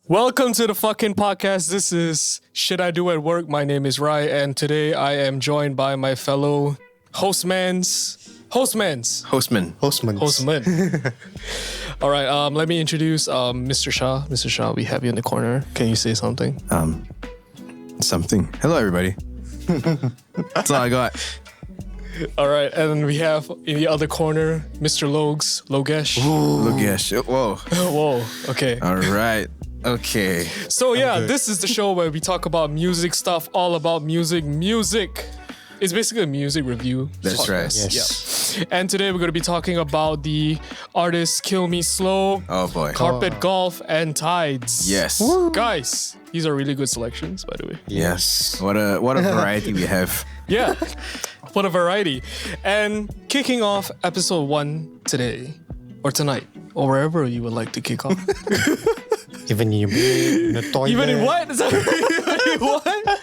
Welcome to the fucking podcast. This is SHITIDO at Work. My name is Rai, and today I am joined by my fellow hostmen. All right, let me introduce Mr. Shah. Mr. Shah, we have you in the corner. Can you say something? Something. Hello, everybody. That's all I got. All right, and we have in the other corner, Mr. Logesh. Logesh. Whoa. Whoa, okay. All right. Okay. So yeah, this is the show where we talk about music stuff, all about music. It's basically a music review. That's podcast. right. Yes. Yeah. And today we're going to be talking about the artists Killmeslow, Oh boy. Carpet Golf, and Tides. Yes. Guys, these are really good selections, by the way. Yes. What a variety we have. Yeah. What a variety. And kicking off episode 1 today, or tonight, or wherever you would like to kick off. Even in your bed, in the toilet. Even in what? What?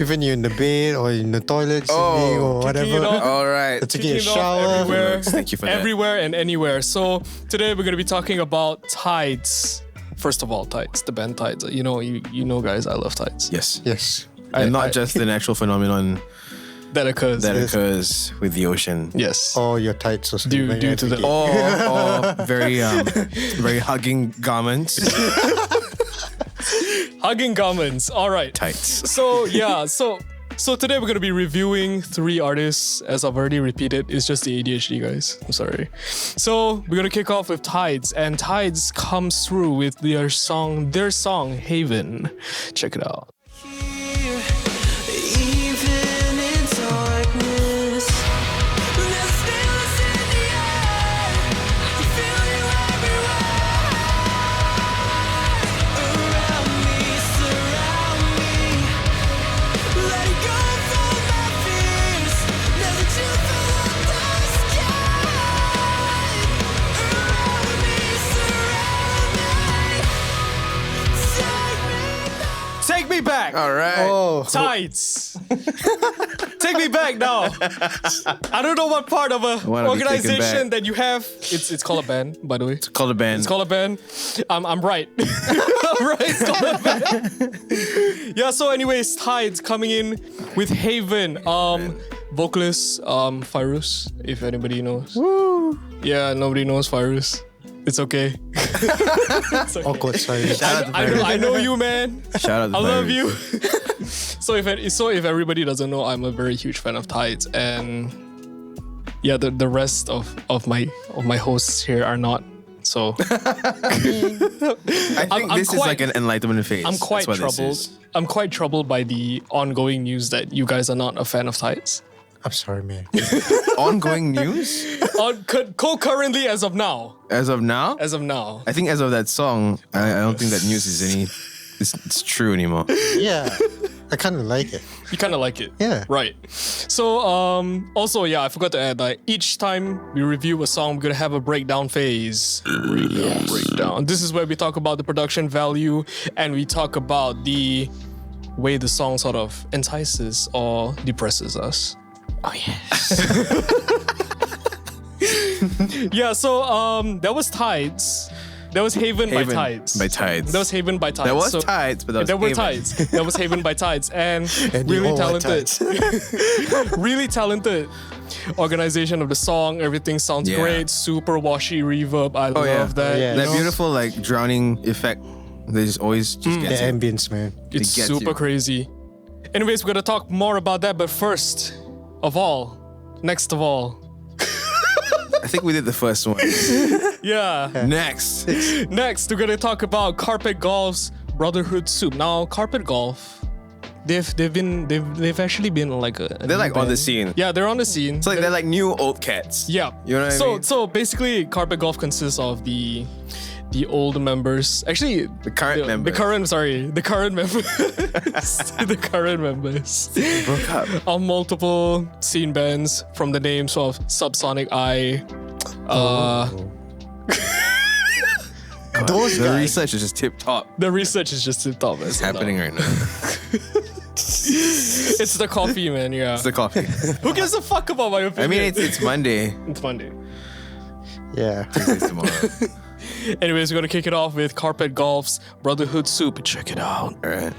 Even you're in the bed or in the toilet, sleeping or whatever. All right. Taking a Kicking off shower. everywhere. Thank you for that. Everywhere and anywhere. So today we're going to be talking about Tides. First of all, Tides, the band Tides. You know, guys, I love Tides. Yes. Yes. And not just the natural phenomenon That occurs. that occurs with the ocean. Yes. Or your tights or something. Due to the Or very hugging garments. hugging garments. All right. Tights. So yeah, so today we're gonna be reviewing 3 artists. As I've already repeated, it's just the ADHD guys. I'm sorry. So we're gonna kick off with Tides, and Tides comes through with their song Haven. Check it out. Take me back. All right. Oh. Tides. Take me back now. I don't know what part of a Wanna be taken organization back. that you have. It's called a band, by the way. It's called a band. It's called a band. I'm right. I'm right. It's called a band. Yeah. So, anyways, Tides coming in with Haven. Vocalist Fairuz, if anybody knows. Woo. Yeah, nobody knows Fairuz. It's okay. It's okay. Awkward, sorry. Shout out to I know you, man. Shout out to I love Virus. you. So if everybody doesn't know, I'm a very huge fan of Tides, and yeah, the rest of my hosts here are not. So I think this is like an enlightenment phase. I'm quite That's what this troubled. is. I'm quite troubled by the ongoing news that you guys are not a fan of Tides. I'm sorry, man. Ongoing news? Currently, as of now. As of now? As of now. I think as of that song, I don't think that news is it's true anymore. Yeah. I kind of like it. You kind of like it. Yeah. Right. So, also, yeah, I forgot to add, like, each time we review a song, we're going to have a breakdown phase. Breakdown. This is where we talk about the production value and we talk about the way the song sort of entices or depresses us. Oh, yes. Yeah, so, that was Tides. That was Haven by Tides. By Tides. That was Haven by Tides. That was Tides, but that was There were Haven. Tides. That was Haven by Tides. And And really you all are talented. Really talented organization of the song. Everything sounds Yeah. great. Super washy reverb. I love yeah. that. Yeah. you That know? beautiful like drowning effect. They just always just The get you. ambience, man. It's gets super you. crazy. Anyways, we're going to talk more about that. But first of all, next of all, I think we did the first one. yeah. Next. Next, we're going to talk about Carpet Golf's Brotherhood Soup. Now, Carpet Golf, they've actually been like a They're like new on the band. scene. Yeah, they're on the scene. It's like they're like new old cats. Yeah. You know what I so, mean? So basically, Carpet Golf consists of the old members. Actually, The current members. The current members. The current members Broke up. of multiple scene bands from the names of Subsonic Eye. Those The guys. research is just tip top. The research is just tip top. It's happening right now. It's the coffee, man. Yeah. It's the coffee. Who gives a fuck about my opinion? I mean, it's Monday. It's Monday. Yeah. Tuesday's tomorrow. Anyways, we're gonna kick it off with Carpet Golf's Brotherhood Soup. Check it out. All right.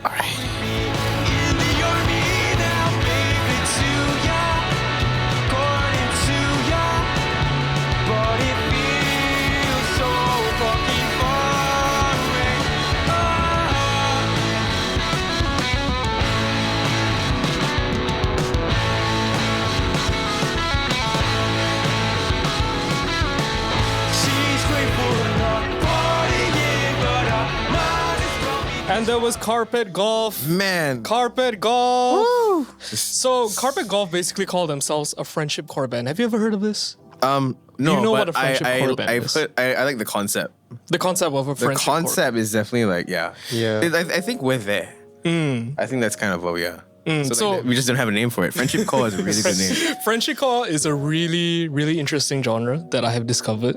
And there was Carpet Golf. Man. Carpet Golf. So Carpet Golf basically call themselves a friendship core band. Have you ever heard of this? No, you know but what a friendship core band is? I like the concept. The concept of a The friendship core concept is definitely like, yeah. Yeah. I think we're there. I think that's kind of what we are. So- Like, we just don't have a name for it. Friendship Core is a really good name. Friendship core is a really, really interesting genre that I have discovered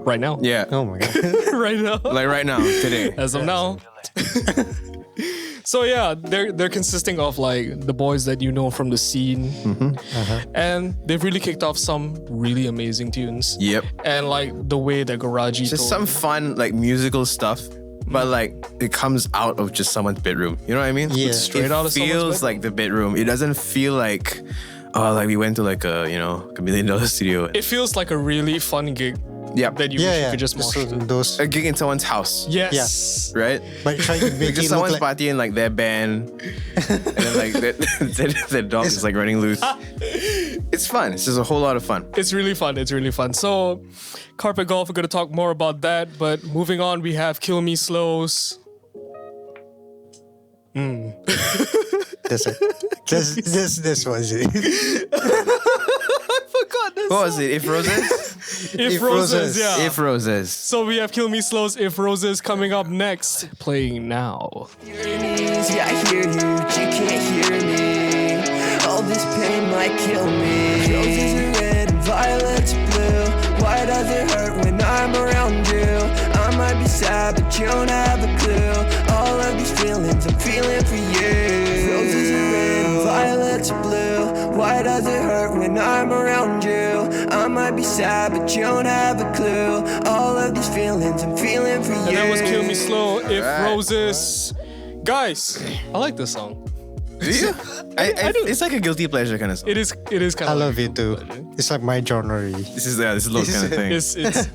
right now. Yeah. Oh my god. Right now. Like right now, today. As of now. So yeah, they're consisting of like the boys that you know from the scene, and they've really kicked off some really amazing tunes. Yep. And like the way that Garage Just some fun like musical stuff, but like it comes out of just someone's bedroom. You know what I mean? Yeah. Straight it out of someone's feels bedroom. like the bedroom. It doesn't feel like like we went to like a $1 million studio. It feels like a really fun gig Yep. that you wish you could just So mosh to. those, A gig in someone's house. Yes. Right? but trying to make Just it look someone's like partying like their band, and then like their dog is like running loose. It's fun. It's just a whole lot of fun. It's really fun. It's really fun. So, Carpet Golf, we're going to talk more about that. But moving on, we have Kill Me Slow's. that's it. This was it. What was it? If Roses? If Roses, yeah. If Roses. So we have Kill Me Slow's If Roses coming up next, playing now. Yeah, I hear you can't hear me. All this pain might kill me. Roses are red and violets are blue. Why does it hurt when I'm around you? I might be sad, but you don't have a clue. All of these feelings I'm feeling for you. Roses are red and violets are blue. Why does it hurt when I'm around you? I might be sad, but you don't have a clue. All of these feelings I'm feeling for you. And that was Kill Me Slow, If Alright. Roses. Guys, I like this song. Do you? I do. It's like a guilty pleasure kind of song. It is kind I of love it too. It's like my genre. This is those kind of thing.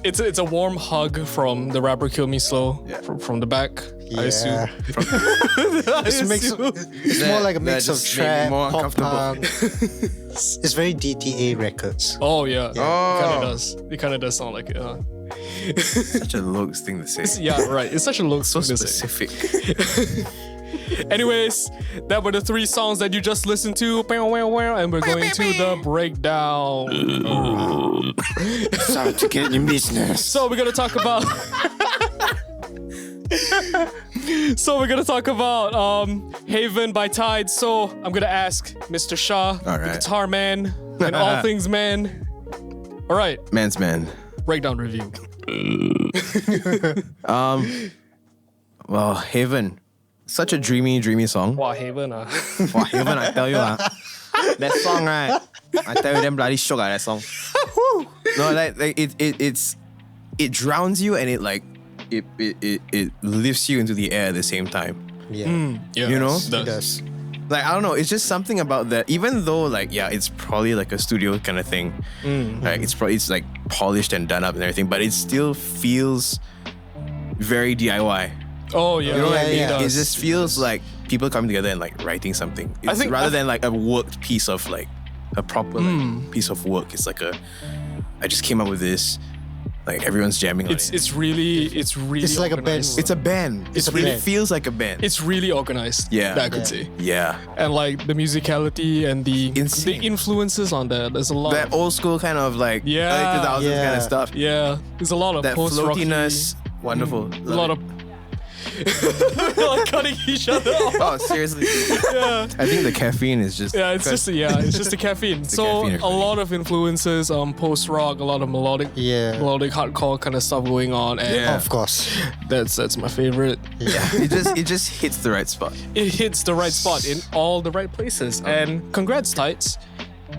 it's a warm hug from the rapper Kill Me Slow Yeah. from the back. I assume. Yeah. I It's, assume. it's more like a mix that of just made me trap, more pop uncomfortable. punk. It's very DTA records. Oh yeah. It kind Oh. of does. It kind of does sound like it. Huh? Such a looks thing to say. Yeah, right. It's such a look So thing to say. specific. Anyways, that were the 3 songs that you just listened to, and we're going to the breakdown. Start to get in business. So we're gonna talk about. Haven by Tide. So I'm gonna ask Mr. Shah, the Alright. guitar man, and all things man. All right, Man's man. breakdown review. Well, Haven. Such a dreamy song. Wow, Haven. Wow, Haven, I tell you, that song, right? I tell you, them bloody shook that song. No, like it drowns you and it lifts you into the air at the same time. Yeah, Yeah, You know? it it does. Like, I don't know, it's just something about that. Even though, like, yeah, it's probably like a studio kind of thing. Like, it's like polished and done up and everything, but it still feels very DIY. Oh yeah, You know what I Yeah, mean? yeah. It just feels like people coming together and like writing something. It's think- rather than like a worked piece of like a proper like, piece of work. It's like I just came up with this. Like everyone's jamming on it. It's really It's like a band. organized. It's a band. It's It really band. feels like a band. It's really organized. Yeah. that I could Yeah. say. Yeah. And like the musicality and the Insane. influences on that. There's a lot. That old school kind of like Yeah. early 2000s kind Yeah. of stuff. Yeah, there's a lot of That post-rocky, floatiness. Wonderful. a lot of cutting each other off. Oh, seriously. Yeah. I think the caffeine is just. Yeah, it's just the caffeine. So caffeine, a actually. lot of influences, post rock, a lot of melodic hardcore kind of stuff going on, and Yeah. Of course. that's my favorite. it just hits the right spot. It hits the right spot in all the right places. And congrats, Tights,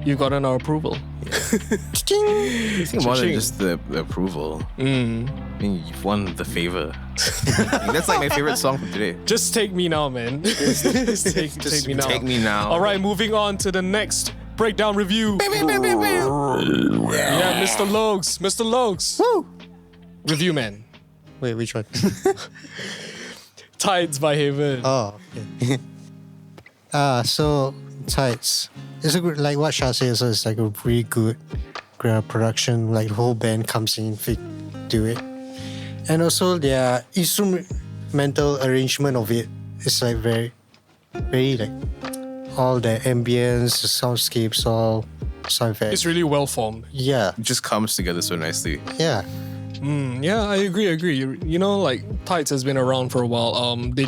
you've gotten our approval. I think more than just the approval. I mean, you've won the favor. That's like my favorite song from today. Just take me now, man. Just take me now. Take me now. All right, moving on to the next breakdown review. Yeah, Mr. Lokes. Mr. Lokes. Woo! Review, man. Wait, which one? Tides by Haven. Oh, okay. So Tides. It's a good, like what Shah says, so it's like a really good production. Like the whole band comes in, do it, and also their instrumental arrangement of it is like very like all the ambience, the soundscapes, all sound effects. It's really well formed. Yeah, It just comes together so nicely. yeah. Yeah, I agree. You know, like Tides has been around for a while. They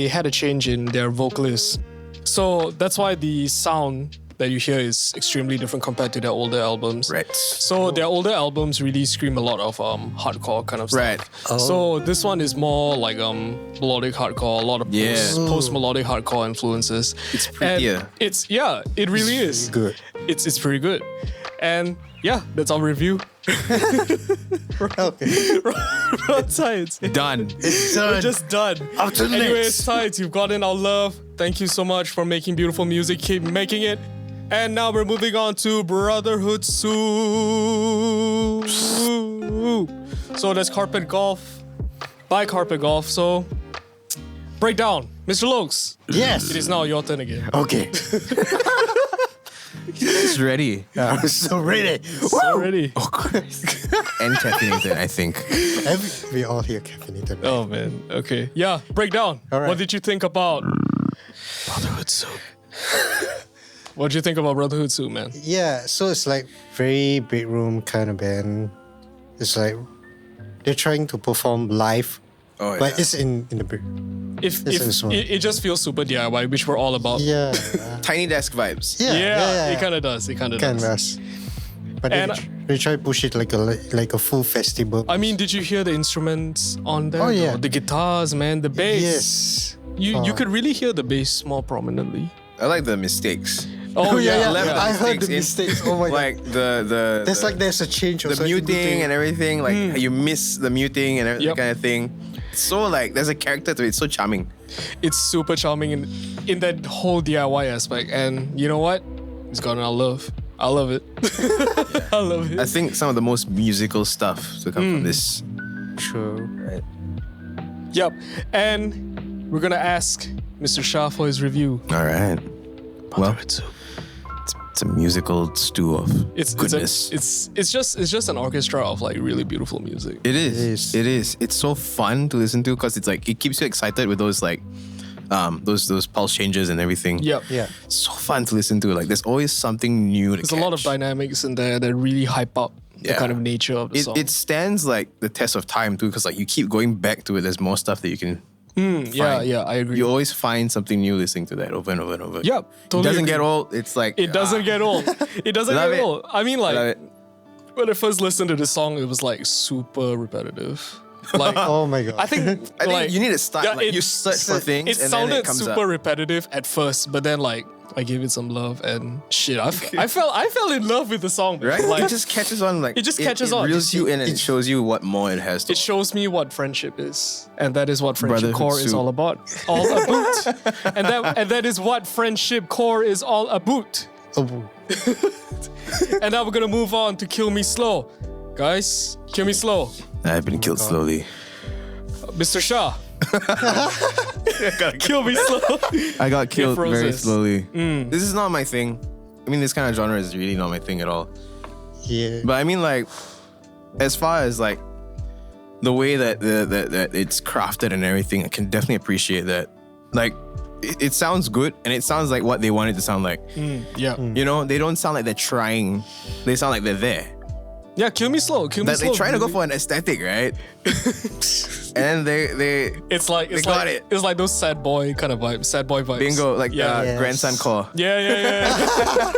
had a change in their vocalists. So that's why the sound that you hear is extremely different compared to their older albums. Right. So their older albums really scream a lot of hardcore kind of stuff. Right. So this one is more like melodic hardcore, a lot of post melodic hardcore influences. It's prettier. It really is. Good. It's pretty good. And yeah, that's our review. Okay. Tides. Done. We're just done. Up to the Anyways, next. Tides, you've gotten our love. Thank you so much for making beautiful music. Keep making it. And now we're moving on to Brotherhood Soup. So that's Carpet Golf by Carpet Golf. So breakdown, Mr. Lokes. Yes. It is now your turn again. Okay. It's ready. I'm so ready. So ready. Of course. And caffeinated, I think. We all here caffeinated. Right? Oh man. Okay. Yeah. Breakdown. All right. What did you think about Brotherhood Soup? What did you think about Brotherhood Soup, man? Yeah, so it's like very big room kind of band. It's like they're trying to perform live, Oh, but yeah. it's in the big. If This one. it just feels super DIY, which we're all about. Yeah. Tiny desk vibes. Yeah. It kind of does. It kind of Can does. rest. But And- they try to push it like a full festival. I mean, did you hear the instruments on there? Oh, yeah. though? The guitars, man, the bass. Yes. You could really hear the bass more prominently. I like the mistakes. Oh, yeah. left yeah. the I heard the mistakes mistakes. Oh my god. Like There's a change. the also in muting between. and everything. Like you miss the muting and everything Yep. kind of thing. So like there's a character to it. It's so charming. It's super charming in that whole DIY aspect. And you know what? It's gotten our love. I love it. I love it. I think some of the most musical stuff to come from this. True. Right. Yep. And we're gonna ask Mr. Shah for his review. All right. Well, Brotherhood Soup. it's a musical stew of goodness. It's just an orchestra of like really beautiful music. It is. is. It is. It's so fun to listen to because it's like it keeps you excited with those like those pulse changes and everything. Yep. Yeah. So fun to listen to. Like there's always something new to There's a lot of dynamics in there that really hype up the Yeah. kind of nature of the song. It stands like the test of time too because like you keep going back to it. There's more stuff that you can yeah, I agree. you always find something new listening to that over and over and over. Yep, It totally doesn't agree. get old. It's like It doesn't get old. It doesn't Love get it. old. I mean, like Love it. when I first listened to this song, it was like super repetitive. Like Oh my god. I think I think like, you need to start yeah, like it- you search for things It and sounded then it comes super up. repetitive at first, but then like I gave it some love and shit. I fell in love with the song, man. Right? Like it just catches on like It just catches on. It reels you in and it shows you what more it has to it shows me what friendship is, and that is what friendship Brotherhood core is soup. all about. All about, and that is what friendship core is all about. Oh, And now we're gonna move on to Kill Me Slow, guys. Kill Me Slow, I've been killed slowly. Mr. Shah. Kill Me Slow. I got killed very froze. slowly. This is not my thing. I mean, this kind of genre is really not my thing at all. yeah. But I mean, like, as far as like the way that that it's crafted and everything, I can definitely appreciate that. Like, it sounds good and it sounds like what they want it to sound like. Yeah. You know, they don't sound like they're trying. They sound like they're there. Yeah, Kill Me Slow. Kill Me That Slow. they're trying to go for an aesthetic, right? And they It's like They got like it. it's like those sad boy kind of vibes, sad boy vibes. bingo like Yeah. Yes. grandson core. Yeah.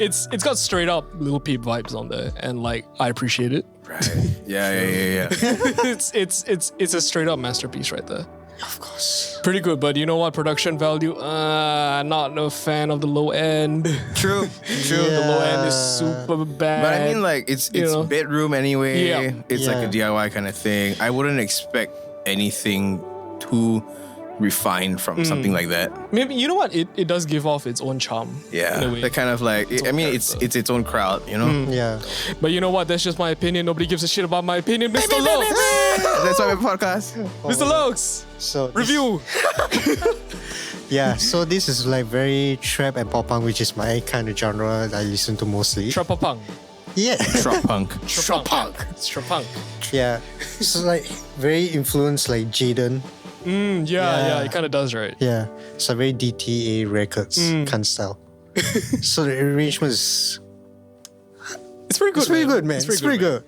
It's got straight up Lil Peep vibes on there, and like I appreciate it. Right. Yeah. It's a straight up masterpiece right there. Of course. Pretty good, but you know what? Production value, not a fan of the low end. True. The low end is super bad. But I mean, like, it's know. bedroom anyway. Yeah. It's like a DIY kind of thing. I wouldn't expect anything too refined from something like that. Maybe, you know what? It does give off its own charm. In a Yeah, way. that kind of like. I mean, it's its own crowd, you know. Yeah. But you know what? That's just my opinion. Nobody gives a shit about my opinion. Mr. Lokes! That's why we podcast. Mr. Lokes! So this- Review! Yeah, so this is like very trap and pop punk, which is my kind of genre that I listen to mostly. Trapapunk. Yeah. Trap punk. Trapunk. It's Trapunk. Yeah. So like very influenced like Jaden. Yeah, it kind of does, right? Yeah. It's a very DTA records kind of style. So the arrangement is It's pretty good. it's pretty good, man. It's pretty man. good.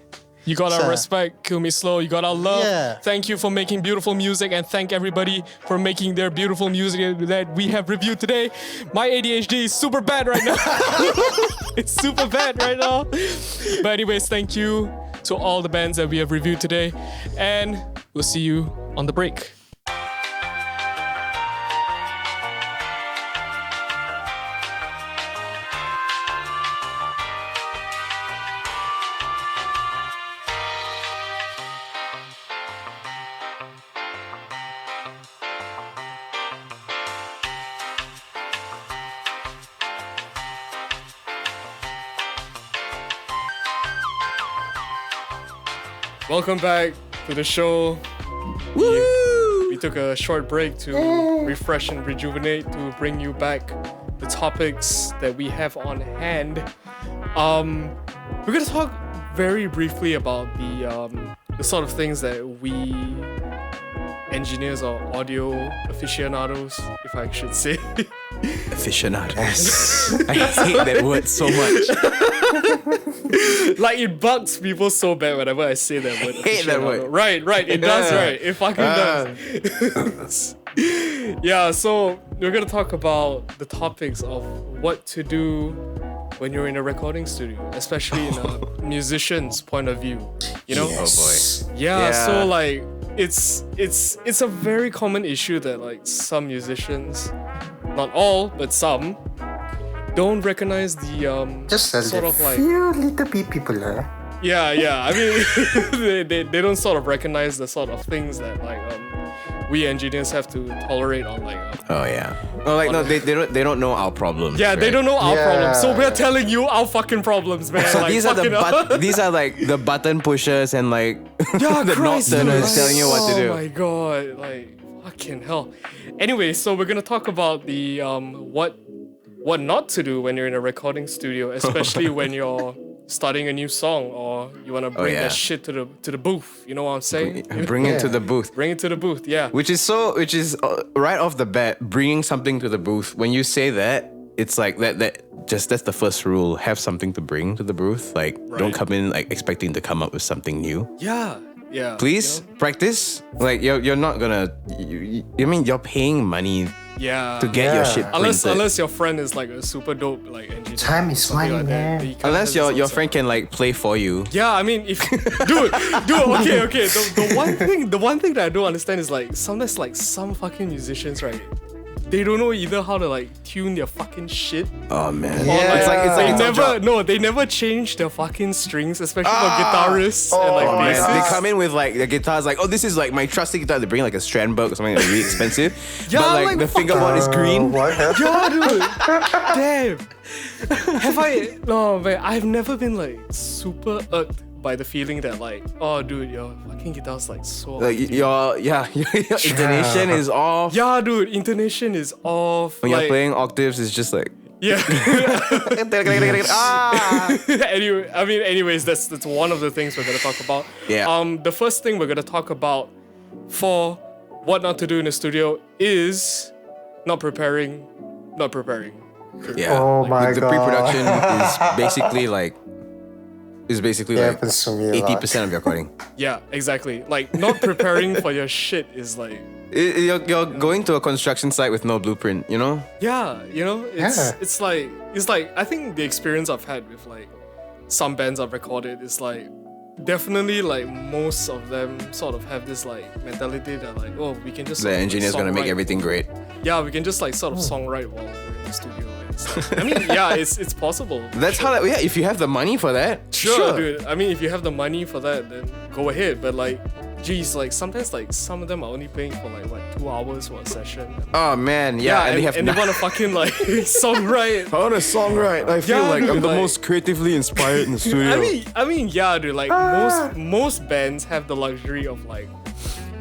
You got our So- respect, Kill Me Slow. You got our love. Yeah. Thank you for making beautiful music, and thank everybody for making their beautiful music that we have reviewed today. My ADHD is super bad right now. It's super bad right now. But anyways, thank you to all the bands that we have reviewed today, and we'll see you on the break. Welcome back to the show. We took a short break to refresh and rejuvenate to bring you back the topics that we have on hand. We're gonna talk very briefly about the sort of things that we engineers or audio aficionados, if I should say. Aficionados. I hate that word so much. Like, it bugs people so bad whenever I say that word. hate that aficionado. word. Right. It does, right. It fucking does. Yeah, so we're gonna talk about the topics of what to do when you're in a recording studio, especially in a musician's point of view. You know? Oh boy. Yeah, so like it's a very common issue that like some musicians, not all, but some, don't recognize the Just a sort of like few little bit people yeah. I mean, they don't sort of recognize the sort of things that like we engineers have to tolerate on like. Oh yeah. Oh, like no, they don't know our problems. Yeah, they right? don't know our Yeah. problems, so we're telling you our fucking problems, man. So like, these are fucking these are like the button pushers and like Yeah, the knob Christ, turners dude. telling you what to do. Oh my god, like fucking hell. Anyway, so we're gonna talk about the what not to do when you're in a recording studio, especially when you're starting a new song or you wanna bring yeah. that shit to the booth. You know what I'm saying? Bring it to the booth. Bring it to the booth, yeah. Which is right off the bat, bringing something to the booth. When you say that, it's like that's the first rule. Have something to bring to the booth. Like, don't come in like expecting to come up with something new. Yeah. Please practice. Like, you're not gonna. I mean, you're paying money Yeah. to get your shit printed. Unless your friend is like a super dope like engineer. Time is something money, like that, man. that you can Unless have your some- friend can like play for you. Yeah, I mean, if dude, okay. The one thing that I don't understand is like sometimes like some fucking musicians, right? They don't know either how to like tune their fucking shit. Oh man. Yeah. It's like They never change their fucking strings, especially for guitarists and like Oh, man. bassists. They come in with like the guitars, like, oh, this is like my trusty guitar. They bring like a Strandberg or something like really expensive. Yeah, but like like, the fingerboard is green. What happened? Yeah, dude. Damn. Have I? No, man. I've never been like super irked by the feeling that like, oh, dude, your fucking guitar's like so. Like your intonation is off. Yeah, dude, intonation is off. When like, you're playing octaves, it's just like. Yeah. Ah! Anyways, that's one of the things we're gonna talk about. Yeah. The first thing we're gonna talk about for what not to do in the studio is not preparing. Yeah. Oh my the God. pre-production is basically Yeah, like happens to me a lot. 80% of your recording. Yeah, exactly. Like not preparing for your shit is like. You're going to a construction site with no blueprint, you know? Yeah, you know, Yeah. it's like I think the experience I've had with like some bands I've recorded is like definitely like most of them sort of have this like mentality that like, oh, we can just The engineer's gonna make songwrite everything while- great. Yeah, we can just like sort of songwrite while we're in the studio and stuff. I mean, yeah, it's possible. That's how, like, yeah, if you have the money for that, Sure, dude. I mean, if you have the money for that, then go ahead. But like, geez, like sometimes like some of them are only paying for like what 2 hours for a session. Oh man, yeah, and they have and they want to fucking like songwrite. I want to songwrite. I feel Yeah, like dude, I'm the like- most creatively inspired in the studio. I mean, yeah, dude. Like most bands have the luxury of like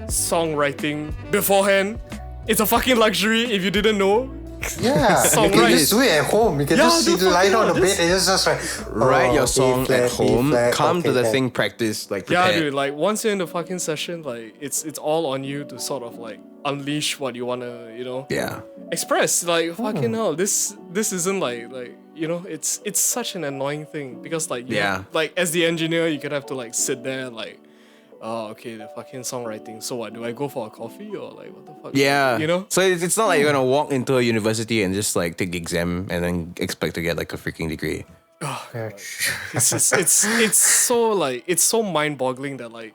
songwriting beforehand. It's a fucking luxury if you didn't know. Yeah, you can Songwrite. just do it at home. You can Yeah, just dude, lie fucking down hell, the bed just- and just like Write your A song flat, at B home. flat, Come to okay, the then. thing, practice, like Yeah, prepare. dude. Like once you're in the fucking session, like it's all on you to sort of like unleash what you wanna, you know, Yeah. express. Like fucking hell, this isn't like you know, it's such an annoying thing because like you Yeah. like as the engineer, you could have to like sit there and like, oh, okay, the fucking songwriting. So what? Do I go for a coffee or like what the fuck? Yeah. you know. So it's not like you're gonna walk into a university and just like take the exam and then expect to get like a freaking degree. Yeah. It's just, it's so like it's so mind-boggling that like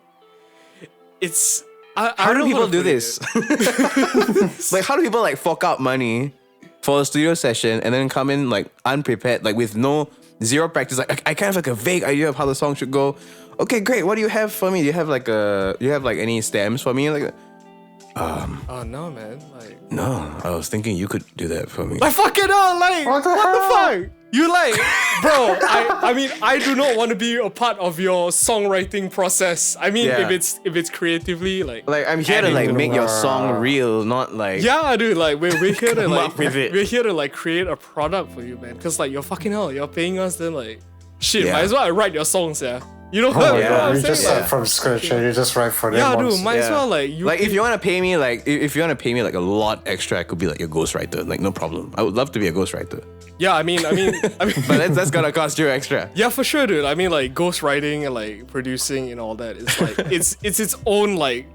it's. I How don't do know people to do put it. this? Like, how do people like fork out money for a studio session and then come in like unprepared, like with zero practice? Like, I kind of like a vague idea of how the song should go. Okay, great. What do you have for me? Do you have like any stems for me? Like, Oh no, man! Like, no, I was thinking you could do that for me. like fucking hell! Like, What the what hell? the fuck? You like, bro? I mean, I do not want to be a part of your songwriting process. I mean, Yeah. if it's creatively like, Like, I'm here to like make your song real, not like. yeah, dude. Like, we're here to Come like, up with it. we're here to like create a product for you, man. Cause like you're fucking hell, you're paying us. Then like, shit, Yeah. might as well I write your songs, yeah. You know, Oh my you know what god, I'm you saying? just Like, start from scratch and you just write for them. yeah, once. dude. Might as Yeah. well like you. Like if you want to pay me if you want to pay me like a lot extra, I could be like your ghostwriter. Like no problem. I would love to be a ghostwriter. yeah, I mean, But that's gonna cost you extra. yeah, for sure, dude. I mean, like ghostwriting and like producing and all that. It's like it's its own like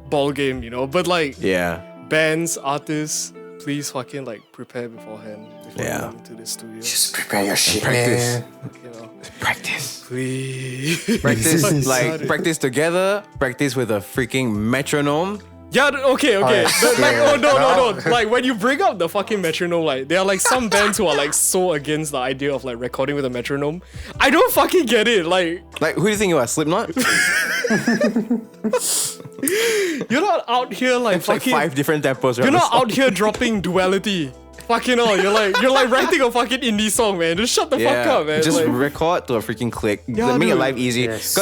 ball game, you know. But like Yeah. bands, artists, please fucking like prepare beforehand before you Yeah. come into the studio. Just prepare your shit, Practice. man. You know, Practice. please. Practice like Sorry. practice together. Practice with a freaking metronome. Yeah, okay. Alright, Like, yeah. oh no. Like when you bring up the fucking metronome, like there are like some bands who are like so against the idea of like recording with a metronome. I don't fucking get it. Like Like who do you think you are? Slipknot? you're not out here like It's like fucking. 5 different tempos. You're not out here dropping duality. Fucking hell, you're like writing a fucking indie song, man. Just shut the fuck up, man. Just Like, record to a freaking click. Yeah, Make your dude. life easy. Yes.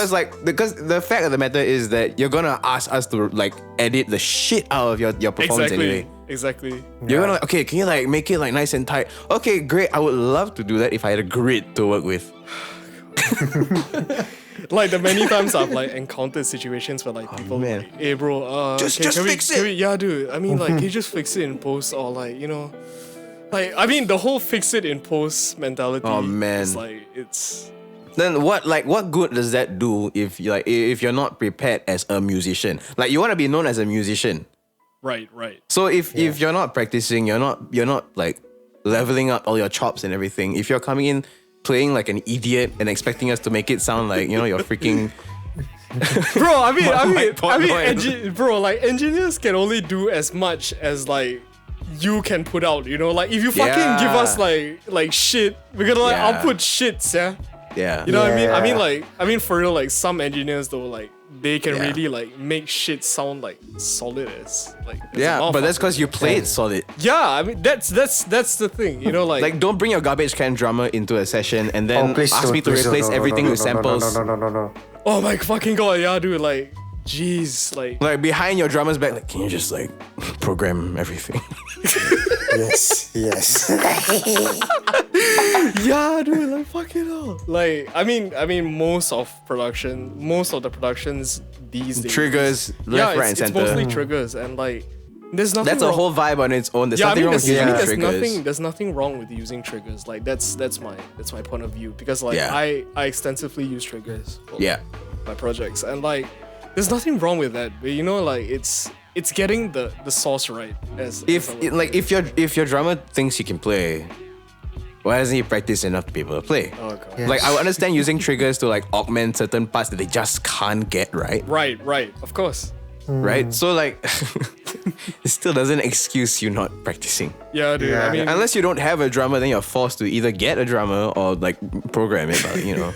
Because the fact of the matter is that you're gonna ask us to like edit the shit out of your performance anyway. Exactly. You're gonna okay, can you like make it like nice and tight? Okay, great. I would love to do that if I had a grid to work with. Like the many times I've like encountered situations where like people man. like, hey bro, Just can we- fix can it." we- yeah, dude. I mean, like, can you just fix it in post or like, you know, like I mean, the whole fix it in post mentality. Oh, man. is like it's. Then what good does that do if you like if you're not prepared as a musician? Like you want to be known as a musician. Right. So if you're not practicing, you're not like leveling up all your chops and everything. If you're coming in playing like an idiot and expecting us to make it sound like, you know, you're freaking Bro, I mean, Portnoy. bro, like engineers can only do as much as like you can put out, you know. Like if you fucking give us like shit, we're gonna like Yeah. output shits, yeah. yeah. You know what I mean? Yeah. I mean for real, like some engineers though, like they can Yeah. really like make shit sound like solid as like. as a Yeah, but that's motherfucker. because you played solid. Yeah, I mean that's the thing, you know, like, Like, don't bring your garbage can drummer into a session and then please ask don't, me to please don't. replace No, everything no, with no, no, samples. No. oh my fucking god, yeah, dude, like, jeez, like, Like behind your drummer's back, like, can you just like program everything? Yes. yeah, dude, like fucking hell. Like, I mean, most of the productions these days. Triggers, Yeah, left, right, and it's center. mostly triggers, and like, there's nothing. That's a wrong. whole vibe on its own. There's Yeah, I nothing mean, wrong with using there's triggers. there's nothing wrong with using triggers. Like that's my point of view because like Yeah. I extensively use triggers for Yeah. my projects and like there's nothing wrong with that. But you know, like it's getting the source right as If I would like say. if your drummer thinks he can play, why hasn't he practiced enough to be able to play? Oh god. Yeah. Like, I would understand using triggers to like augment certain parts that they just can't get right. Right. Of course. Right? So like, it still doesn't excuse you not practicing. Yeah, dude. Yeah. I mean, Unless you don't have a drummer, then you're forced to either get a drummer or like program it. But you know,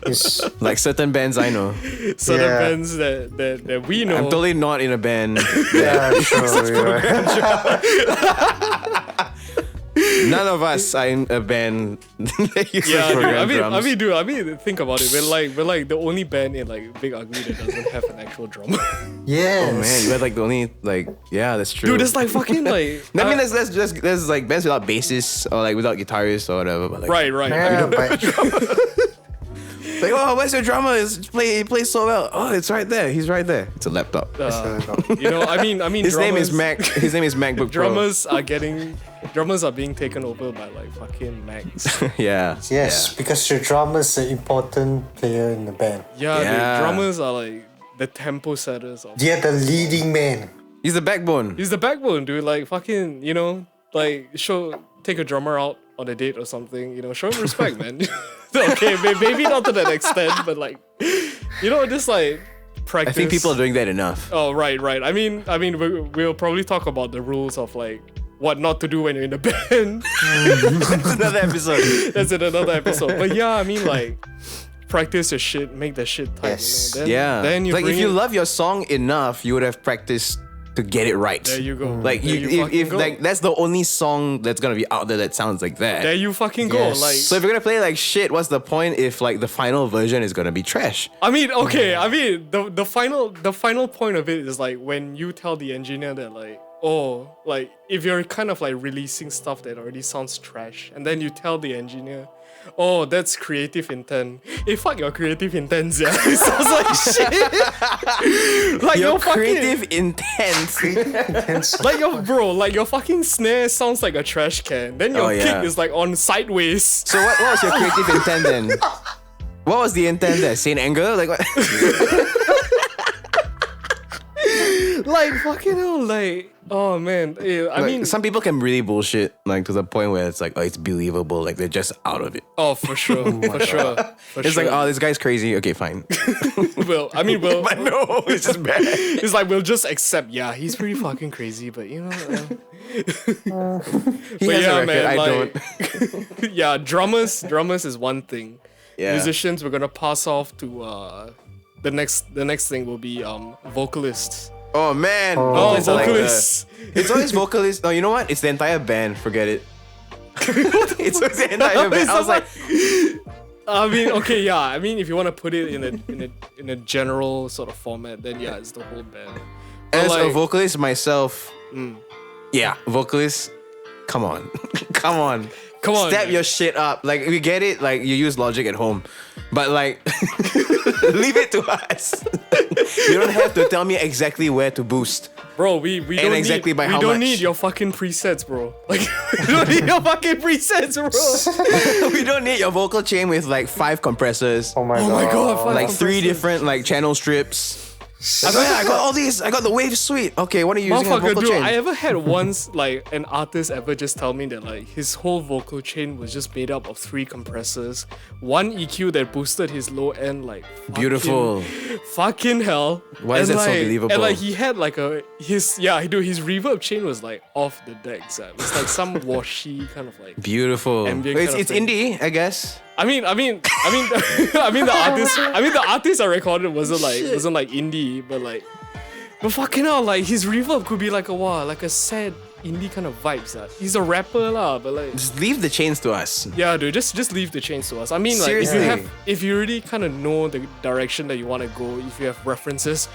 It's, like certain bands I know. certain Yeah. bands that we know. I'm totally not in a band. yeah, sure. None of us are in a band that uses Yeah, dude. program drums. I mean, think about it. We're like the only band in like Big Ugly that doesn't have an actual drummer. Yes. Oh man, you had like the only like that's true. Dude, it's like fucking like. I mean, there's like bands without bassists or like without guitarists or whatever. But like, Right. Yeah, but like, oh, where's your drummer? He plays so well. Oh, it's right there. He's right there. It's a laptop. You know, I mean, His name is drummers- Mac. His name is MacBook Pro. Drummers are being taken over by like fucking Macs. Yeah. yes, because your drummer's the important player in the band. Yeah, Yeah. dude, drummers are like the tempo setters of. They're the leading man. He's the backbone. He's the backbone, dude. Like fucking, you know, like take a drummer out on a date or something. You know, show him respect, man. Okay, maybe not to that extent, but like, you know, just like practice. I think people are doing that enough. Oh, right. I mean, we'll probably talk about the rules of like what not to do when you're in a band. That's another episode. That's in another episode. But yeah, I mean, like, practice your shit, make the shit tight. Yes. You know? Yeah. Then you like bring if you it- love your song enough, you would have practiced to get it right. There you go. Like There you, fucking if go. like that's the only song that's gonna be out there that sounds like that. There you fucking go. Yes. Like, So if you're gonna play like shit, what's the point if like the final version is gonna be trash? I mean, okay. I mean, the final point of it is like when you tell the engineer that like, oh, like if you're kind of like releasing stuff that already sounds trash, and then you tell the engineer, oh, that's creative intent. Hey, fuck your creative intent, yeah. It sounds like shit. Like Your your fucking, creative intent. Intense. like your fucking snare sounds like a trash can. Then your Oh, yeah. kick is like on sideways. So what was your creative intent then? What was the intent there? Saint anger? Like what? Like fucking hell, like oh man. Yeah, I Like, mean, some people can really bullshit like to the point where it's like, oh, it's believable. Like they're just out of it. oh for sure, for sure. For It's sure. like, oh, this guy's crazy. Okay, fine. well, I mean, well, But no, it's just bad. it's like we'll just accept. Yeah, he's pretty fucking crazy, but you know. He But has yeah, a record. man, I like- don't. yeah, drummers is one thing. Yeah. Musicians, we're gonna pass off to the next thing will be vocalists. Oh man. Oh, Oh, Vocalists are like the- vocalists. it's always vocalists. No, you know what? It's the entire band. Forget it. It's always the entire band. I was like, I mean, okay, yeah. I mean, if you want to put it in a general sort of format, then yeah, it's the whole band. But as a like- vocalist myself, yeah, vocalist. Come on, come on. Come on, Step man. your shit up. Like we get it. Like you use Logic at home, but like leave it to us. You don't have to tell me exactly where to boost. Bro, we don't exactly need, by we how don't much. need your fucking presets, bro. Like we don't need your fucking presets, bro. We don't need your vocal chain with like 5 compressors, Oh my Oh my god, fuck like 3 compressors. different like channel strips. Like, oh, yeah, I got all these. I got the wave suite. Okay, what are you using a Motherfucker, vocal dude, chain? I ever had once like an artist ever just tell me that like his whole vocal chain was just made up of 3 compressors, 1 EQ that boosted his low end like Beautiful. fucking hell. Why is And, that so like- believable? And like he had like his reverb chain was like off the decks. It was like some washy kind of like. Beautiful. Ambient It's, kind of it's thing. indie, I guess. I mean, the artist I recorded wasn't like indie, but fucking hell, like his reverb could be like a sad indie kind of vibes. He's a rapper lah, but like Just leave the chains to us. yeah, dude, just leave the chains to us. I mean, like Seriously. if you really kind of know the direction that you want to go, if you have references,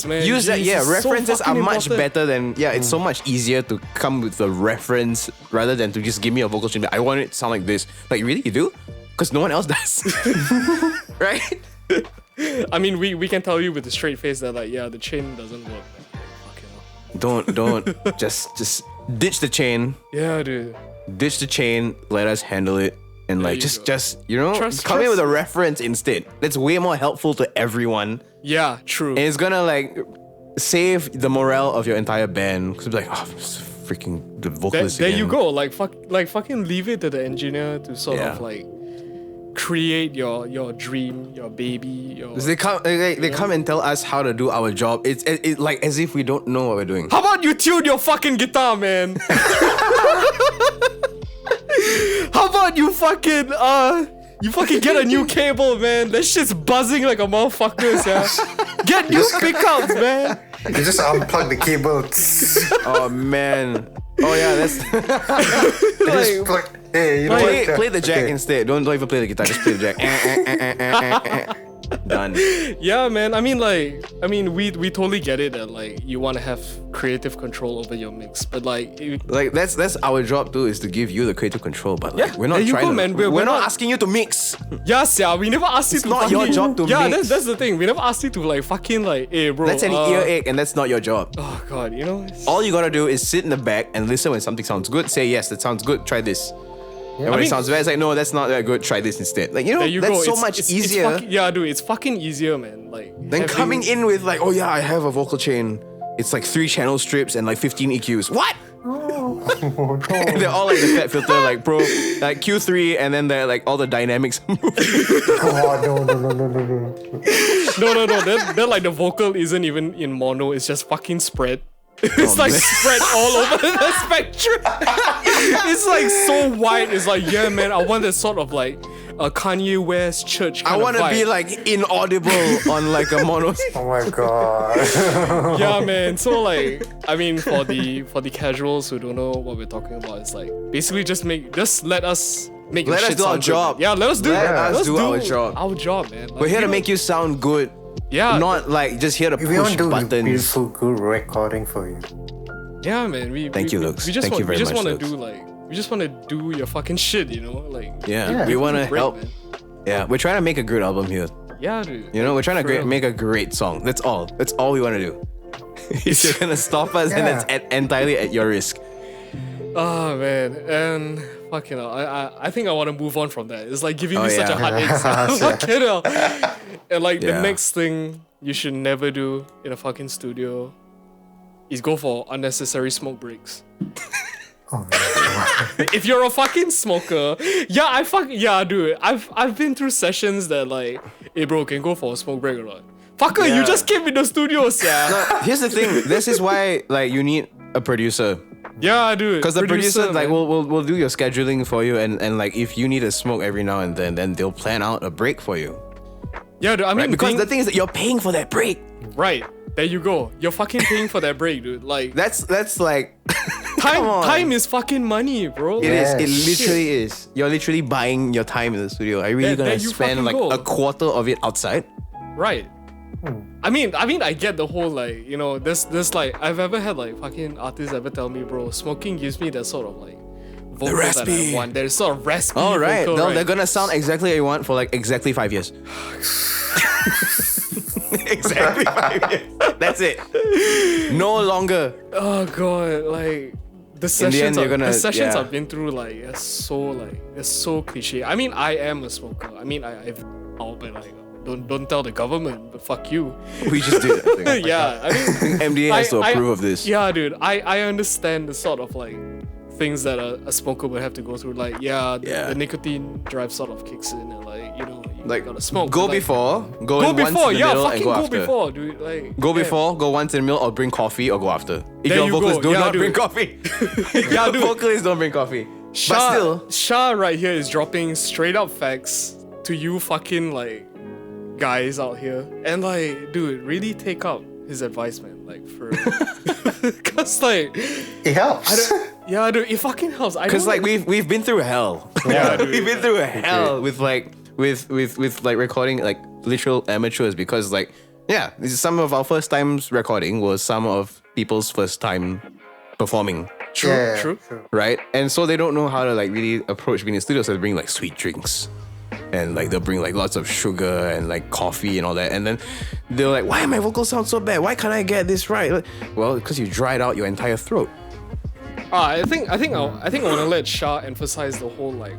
man. Use that, jeez, yeah. it's so References are fucking much important. better than, yeah, it's so much easier to come with a reference rather than to just give me a vocal chain. I want it to sound like this. Like, really, you do? Because no one else does. Right? I mean, we can tell you with a straight face that like yeah, the chain doesn't work. Man. Fucking hell. Don't. Just ditch the chain. Yeah, dude. Ditch the chain. Let us handle it. And like, you just, go. you know, Trust- come in trust- with a reference instead. That's way more helpful to everyone. Yeah, true. And it's gonna like save the morale of your entire band. Because be like, oh, the vocalist. There you again. go. Like fucking leave it to the engineer to sort Yeah. of like create your dream, your baby, your. They come and tell us how to do our job. It's like as if we don't know what we're doing. How about you tune your fucking guitar, man? How about you fucking get a new cable, man? That shit's buzzing like a motherfucker, yeah. Get new pickups, man. You just unplug the cable. Oh man. Oh yeah, that's Just plug. Hey, you know what? play the jack instead. Don't even play the guitar. Just play the jack. Done. Yeah, man. I mean, we totally get it that like you want to have creative control over your mix, but like, Like that's our job too, is to give you the creative control. But like, Yeah, we're not there you trying go, to. man. We're We're not not- asking you to mix. yes, yeah, we never asked you It's to. not your fucking- job to Yeah, mix. that's the thing. We never asked you to like fucking like, hey, bro. That's an earache, and that's not your job. Oh god, you know. It's, All you gotta do is sit in the back and listen when something sounds good. Say yes, that sounds good. Try this. And when I it mean- sounds bad, it's like no, that's not that good. Try this instead. Like you know, there you that's go. so It's- much it's easier yeah, dude, it's fucking easier, man. Like than coming in with like, oh yeah, I have a vocal chain. It's like 3 channel strips and like 15 EQs. What? And they're all like the fat filter, like pro, like Q3, and then they're like all the dynamics. Oh, no. No. They're like the vocal isn't even in mono. It's just fucking spread. It's like man. spread all over the spectrum. It's like so wide. It's like, yeah, man, I want that sort of like a Kanye West church I kind want of to vibe. be like inaudible on like a mono. Oh my god. Yeah, man. So like, I mean, for the casuals who don't know what we're talking about, it's like basically just let us make your Let us shit do our sound good, job. man. Yeah, let us do Let us let's do our job. Our job, man. Like, We're here to we make you sound good, Yeah, not like just here to We want push to do buttons. beautiful, good recording for you. Yeah, man. Thank you, Lux. We just Thank you very we just much, want to Lux. do like we just want to do your fucking shit, you know? Like Yeah, we want to great, help. man. Yeah, we're trying to make a good album here. Yeah, dude. You know, we're trying For to real. make a great song. That's all. That's all we want to do. If you're gonna stop us, then Yeah. it's entirely at your risk. Oh man, and fucking hell, I think I want to move on from that. It's like giving Oh, me such a yeah. heartache. Fucking hell. And like the Yeah. next thing you should never do in a fucking studio is go for unnecessary smoke breaks. Oh, If you're a fucking smoker, yeah, dude. I've been through sessions that like, hey bro, can go for a smoke break or not? Fucker, you Yeah. just came in the studios, yeah. Here's the thing. This is why like you need a producer, Yeah, dude. because the producer like man. will do your scheduling for you, and like if you need a smoke every now and then they'll plan out a break for you. Yeah, dude. I mean, Right? Because being- the thing is that you're paying for that break. right. There you go. You're fucking paying for that break, dude. Like That's like time come on. time is fucking money, bro. It is. It Yes. literally is. You're literally buying your time in the studio. Are you really There gonna you spend fucking like go. a quarter of it outside? Right. I mean, I get the whole like, you know, there's like I've ever had like fucking artists ever tell me, bro, smoking gives me that sort of like vocal that raspy. I want. That sort of raspy. All right. vocal, No, right? they're gonna sound exactly how you want for like exactly 5 years. Exactly 5 years. That's it. No longer. Oh god, like the the sessions, end, you're gonna- the sessions yeah. I've been through, like it's so cliche. I mean, I am a smoker. I mean, I've but like don't tell the government, but fuck you. We just did that thing. Yeah, I mean, MDA has to approve of this. Yeah, dude, I understand the sort of like things that a smoker would have to go through. Like, the nicotine drive sort of kicks in, and like, you know, you Like gotta smoke. go but, like, before, go go in once before, in the yeah, middle fucking and go go after. before, dude. Like, Go yeah. before, go once in the middle, or bring coffee, or go after. If There your you vocalists go. do Yeah, not dude. bring coffee, Yeah, your dude. vocalists don't bring coffee. But still, Shah right here is dropping straight up facts to you fucking like guys out here, and like, dude, really take up his advice, man. Like for, cause like, It helps. yeah, dude, it fucking helps. because like we've been through hell. Yeah, dude. We've been through hell with like with like recording like literal amateurs, because like this is some of our first times recording was some of people's first time performing, True. right? And so they don't know how to like really approach being in the studio, so they bring like sweet drinks. And like they'll bring like lots of sugar and like coffee and all that, and then they're like, "Why my vocals sound so bad? Why can't I get this right?" Like, well, because you dried out your entire throat. I think I want to let Shah emphasize the whole like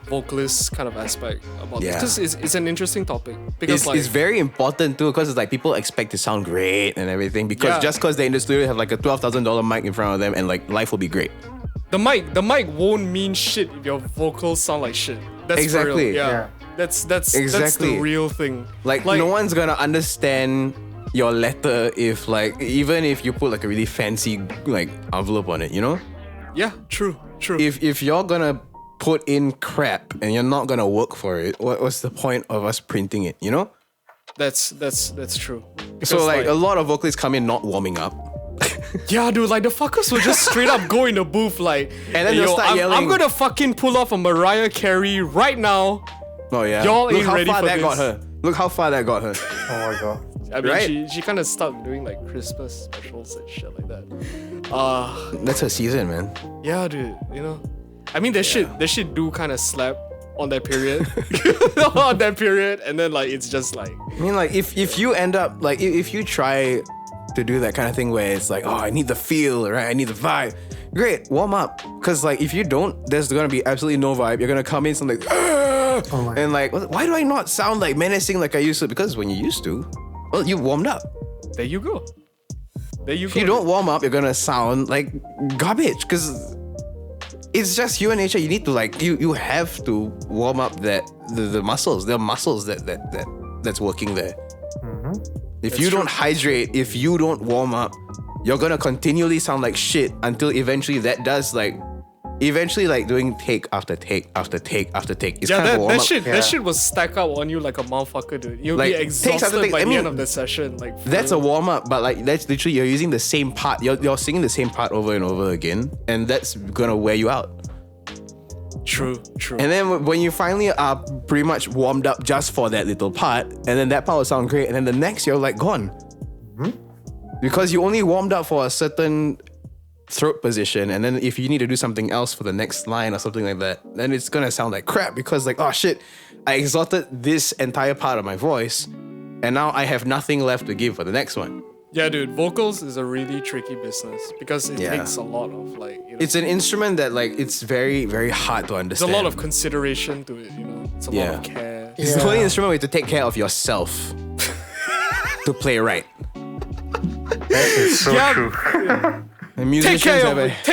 vocalist kind of aspect about Yeah. this, because it's an interesting topic. Because It's very important too, because it's like people expect to sound great and everything. Because Yeah. just because they're in the studio have like a $12,000 mic in front of them, and like life will be great. the mic won't mean shit if your vocals sound like shit. That's for real. Exactly. Yeah. Yeah. That's the Exactly. real thing. Like no one's gonna understand your letter if like even if you put like a really fancy like envelope on it, you know? Yeah, true. If you're gonna put in crap and you're not gonna work for it, what's the point of us printing it, you know? That's true. So Because, like a lot of vocalists come in not warming up. yeah, dude, like the fuckers will just straight up go in the booth like, And then "Hey, they'll yo, start I'm yelling." gonna fucking pull off a Mariah Carey right now. Oh yeah. Y'all Look ain't how ready far for that this. got her. Look how far that got her. Oh my god. I mean, Right? she kind of stopped doing like Christmas specials and shit like that. That's her season, man. Yeah, dude, you know. I mean, that shit do kind of slap on that period, on that period, and then like it's just like, I mean, like if you end up like if you try to do that kind of thing where it's like, oh, I need the feel, right? I need the vibe. Great, warm up. Cause like if you don't, there's gonna be absolutely no vibe. You're gonna come in something like, Oh my and like, why do I not sound like menacing like I used to? Because when you used to, well, you warmed up. there you go. There you If go. you don't warm up, you're gonna sound like garbage. Cause it's just human nature. You need to like you have to warm up the muscles. There are muscles that's working there. If you don't hydrate, if you don't warm up, you're gonna continually sound like shit until eventually that does like doing take after take after take after take. It's Yeah, kind of a warm that up. shit Yeah. that shit will stack up on you like a motherfucker, dude. You'll Like, be takes after exhausted take- by I the mean, end of the session. Like That's a for real. warm up, but like that's literally you're using the same part. You're singing the same part over and over again, and that's gonna wear you out. True. And then when you finally are pretty much warmed up just for that little part, and then that part will sound great, and then the next you're like gone. Because you only warmed up for a certain throat position, and then if you need to do something else for the next line or something like that, then it's gonna sound like crap because like, oh shit, I exhausted this entire part of my voice, and now I have nothing left to give for the next one. Yeah, dude, vocals is a really tricky business because it Yeah. takes a lot of like, you know, It's an instrument that like it's very, very hard to there's a understand. lot of consideration to it, you know. It's a lot of care. It's the only instrument where you have to take care of yourself to play right. It's so Yeah. true. And Take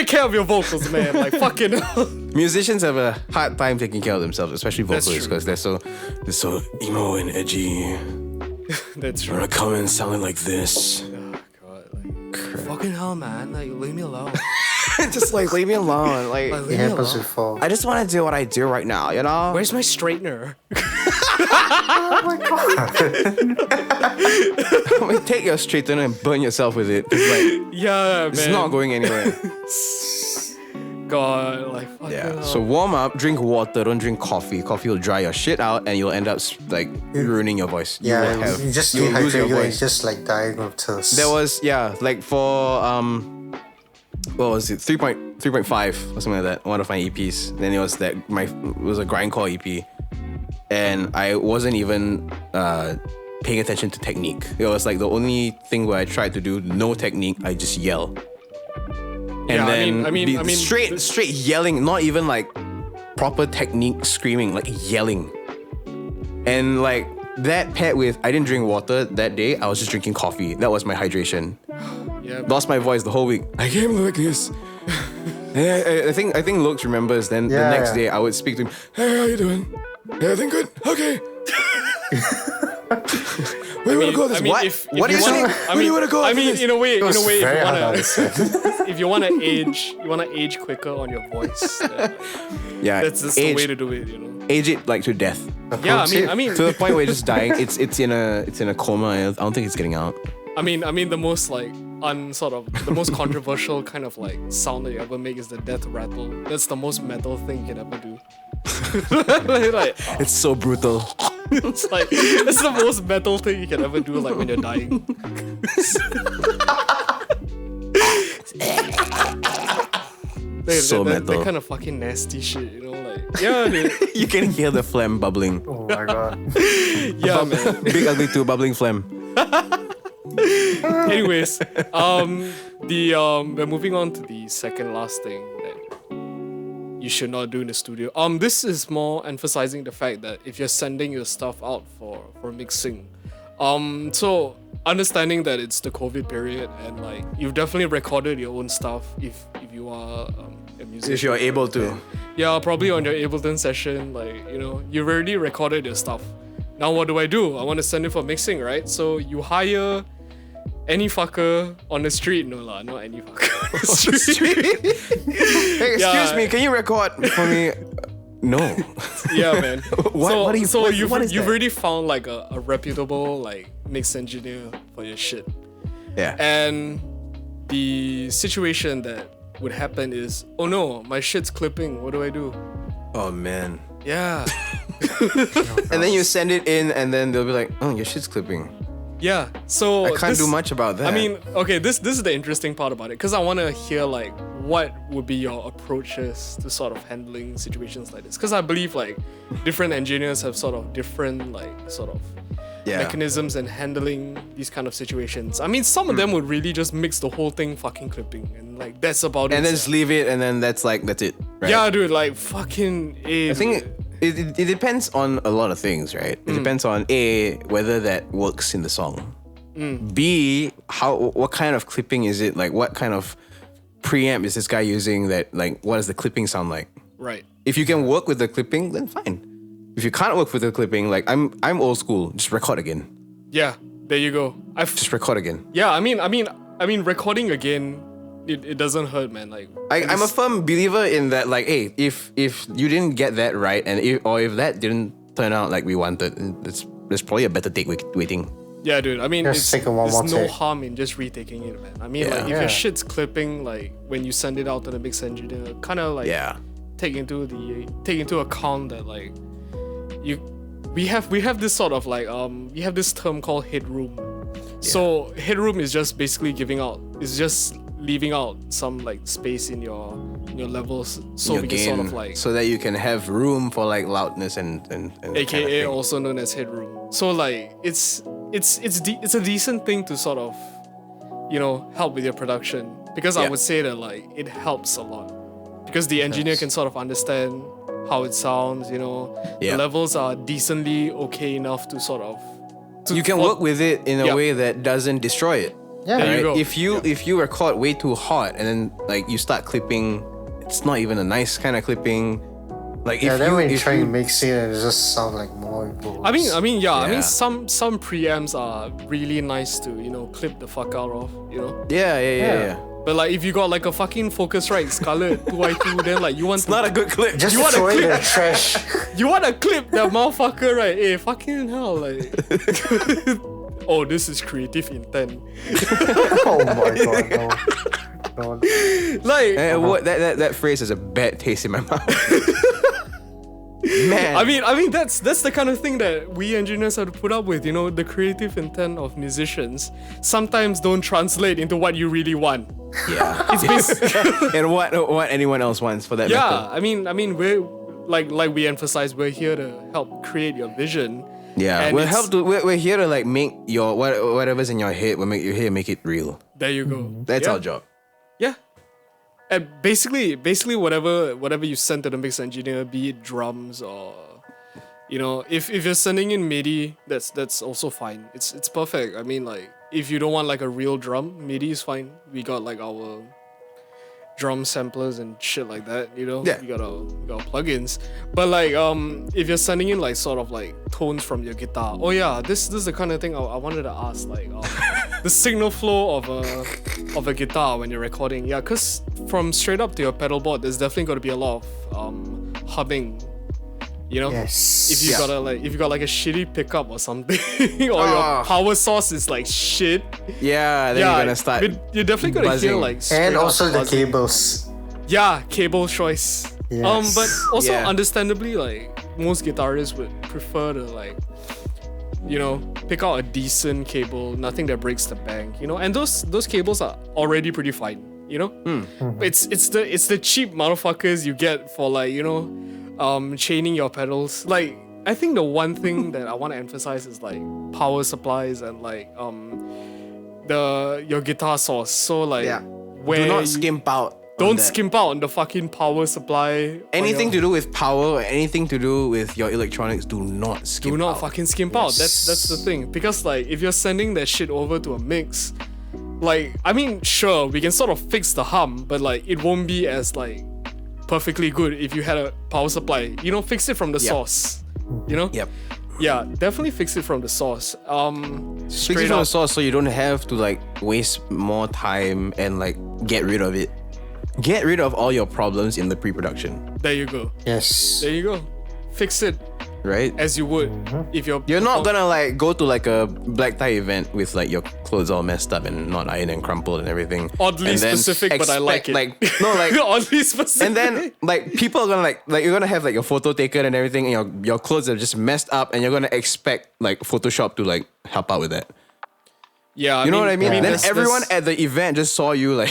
care of your vocals, man. Like fucking hell. musicians have a hard time taking care of themselves, especially That's vocalists, true. because they're so emo and edgy. That's I'm true. gonna come in sounding like this. Oh god, like fucking hell, man. Like leave me alone. Just like leave me alone. Like Like, It leave me happens alone. before. I just want to do what I do right now, you know? Where's my straightener? I mean, take your straightener and burn yourself with it. It's like Yeah, man. it's not going anywhere. God, like fucking Yeah. hell. So warm up, drink water, don't drink coffee. Coffee will dry your shit out, and you'll end up like ruining your voice. You will Yeah, have- you just you'll lose your dehydrate you and voice. just like dying of thirst. There was like for what was it 3.5 or something like that, one of my EPs. Then it was it was a grindcore EP, and I wasn't even paying attention to technique. It was like the only thing where I tried to do no technique, I just yell. And Yeah, then I mean, straight yelling, not even like proper technique screaming, like yelling. And like that paired with I didn't drink water that day, I was just drinking coffee. That was my hydration. yeah, Lost my voice the whole week. I came like this. And I think Lokes remembers. Then the Yeah, next yeah. day I would speak to him. Hey, how you doing? Everything good? Okay. Where do you wanna go? What? if What you is wanna, it? Where do you wanna go? I after mean, this? in a way, It was if very you hard to wanna, understand. if you wanna age quicker on your voice, then Yeah, that's just the way to do it, you know. age it like to death. Yeah, Pro I mean, To the point where it's just dying. It's in a coma. I don't think it's getting out. I mean, the most like the most controversial kind of like sound that you ever make is the death rattle. That's the most metal thing you can ever do. like, It's so brutal. it's like it's the most metal thing you can ever do, like when you're dying. So metal. That kind of fucking nasty shit, you know, like yeah, dude. You can hear the phlegm bubbling. Oh my god. Yeah, man. Big ugly 2 bubbling phlegm. Anyways, we're moving on to the second last thing that you should not do in the studio. This is more emphasizing the fact that if you're sending your stuff out for mixing, so understanding that it's the COVID period and like you've definitely recorded your own stuff if you are a musician. If you're able to. Yeah, probably on your Ableton session, like, you know, you've already recorded your stuff. Now what do? I want to send it for mixing, right? So you hire any fucker on the street. No lah, not any fucker on the street. Hey, excuse me, can you record for me? No. Yeah, man. What you've that? already found like a reputable like mix engineer for your shit. Yeah. And the situation that would happen is, oh no, my shit's clipping. What do I do? Oh man. Yeah. And then you send it in, and then they'll be like, "Oh, your shit's clipping." Yeah. So I can't do much about that. I mean, okay, this is the interesting part about it, because I want to hear like what would be your approaches to sort of handling situations like this, because I believe like different engineers have sort of different like sort of mechanisms in handling these kind of situations. I mean, some of them would really just mix the whole thing fucking clipping, and like that's about it. And then just leave it, and then that's it. Right? Yeah, dude, like fucking A. I think it depends on a lot of things, right? It depends on A, whether that works in the song. B, what kind of clipping is it? Like, what kind of preamp is this guy using? That like, what does the clipping sound like? Right. If you can work with the clipping, then fine. If you can't work with the clipping, like I'm old school, just record again. Yeah, there you go. Just record again. Yeah, I mean, recording again, it doesn't hurt, man. Like, I'm a firm believer in that. Like, hey, if you didn't get that right, and if that didn't turn out like we wanted, there's probably a better take waiting. Yeah, dude. I mean, Just take it one there's more no take. harm in just retaking it, man. I mean, Yeah. like if your shit's clipping, like when you send it out to the mix engineer, kind of like take into account that like we have this sort of like we have this term called headroom. So headroom is just basically leaving out some like space in your levels, so Your we can gain, sort of like, so that you can have room for like loudness and AKA kind of thing. also known as headroom. So like it's a decent thing to sort of, you know, help with your production, because I would say that like it helps a lot, because the engineer can sort of understand how it sounds, you know, the levels are decently okay enough to sort of You can work with it in a way that doesn't destroy it. Yeah. There you Right? go. If you record way too hot and then like you start clipping, it's not even a nice kind of clipping. Like Yeah, if then when you if try to mix it, it just sounds like more balls. I mean, Yeah. some preamps are really nice to, you know, clip the fuck out of, you know. yeah. But like if you got like a fucking Focusrite Scarlett 2i2, then like you want It's not a good clip. just you wanna throw it in clip- the trash. you want to clip that motherfucker, right? Hey, fucking hell, like. Oh, this is creative intent. Oh my god, no. No. Like, What that phrase has a bad taste in my mouth. Man. I mean that's the kind of thing that we engineers have to put up with, you know. The creative intent of musicians sometimes don't translate into what you really want. yeah. It's basically And what anyone else wants for that yeah. matter. I mean we're like we emphasize, we're here to help create your vision. Yeah, And we're here to like make your whatever's in your head. We're here to make it real. There you go. That's Yeah. our job. Yeah. And basically whatever you send to the mix engineer, be it drums or, you know, if you're sending in MIDI, that's also fine. It's perfect. I mean, like, if you don't want like a real drum, MIDI is fine. We got like our drum samplers and shit like that, you know. Yeah. We got our plugins. But like if you're sending in like sort of like tones from your guitar, oh yeah, this is the kind of thing I wanted to ask, like the signal flow of a guitar when you're recording. Yeah, because from straight up to your pedal board, there's definitely got to be a lot of humming, you know. Yes. If you got like a shitty pickup or something, or your power source is like shit, Yeah, then you're gonna start. you're definitely gonna buzzing. hear like straight And up also the buzzing. cables. Yeah, cable choice. Yes. But also Yeah. understandably, like most guitarists would prefer to like, you know, pick out a decent cable, nothing that breaks the bank, you know. And those cables are already pretty fine, you know. It's the cheap motherfuckers you get for like, you know, chaining your pedals. Like, I think the one thing that I want to emphasize is like power supplies and like your guitar source. So like Yeah. where Do not you- skimp out Don't that. skimp out on the fucking power supply. Anything to do with power or anything to do with your electronics, do not skip Do not out. fucking skimp out. That's the thing. Because like if you're sending that shit over to a mix, like I mean sure we can sort of fix the hum, but like it won't be as like perfectly good if you had a power supply. You know, fix it from the source. You know? Yep. Yeah, definitely fix it from the source. Fix it Straight from the up. source so you don't have to like waste more time and like get rid of it. Get rid of all your problems in the pre-production, There you go. Yes. There you go. Fix it right? as you would if You're not gonna like go to like a black tie event with like your clothes all messed up and not ironed and crumpled and everything. Oddly and then specific, but I like expect, it. Like no, like oddly specific. and then like people are gonna like you're gonna have like your photo taken and everything, and your clothes are just messed up, and you're gonna expect like Photoshop to like help out with that. yeah, You know what I mean? Then there's- everyone there's- at the event just saw you like,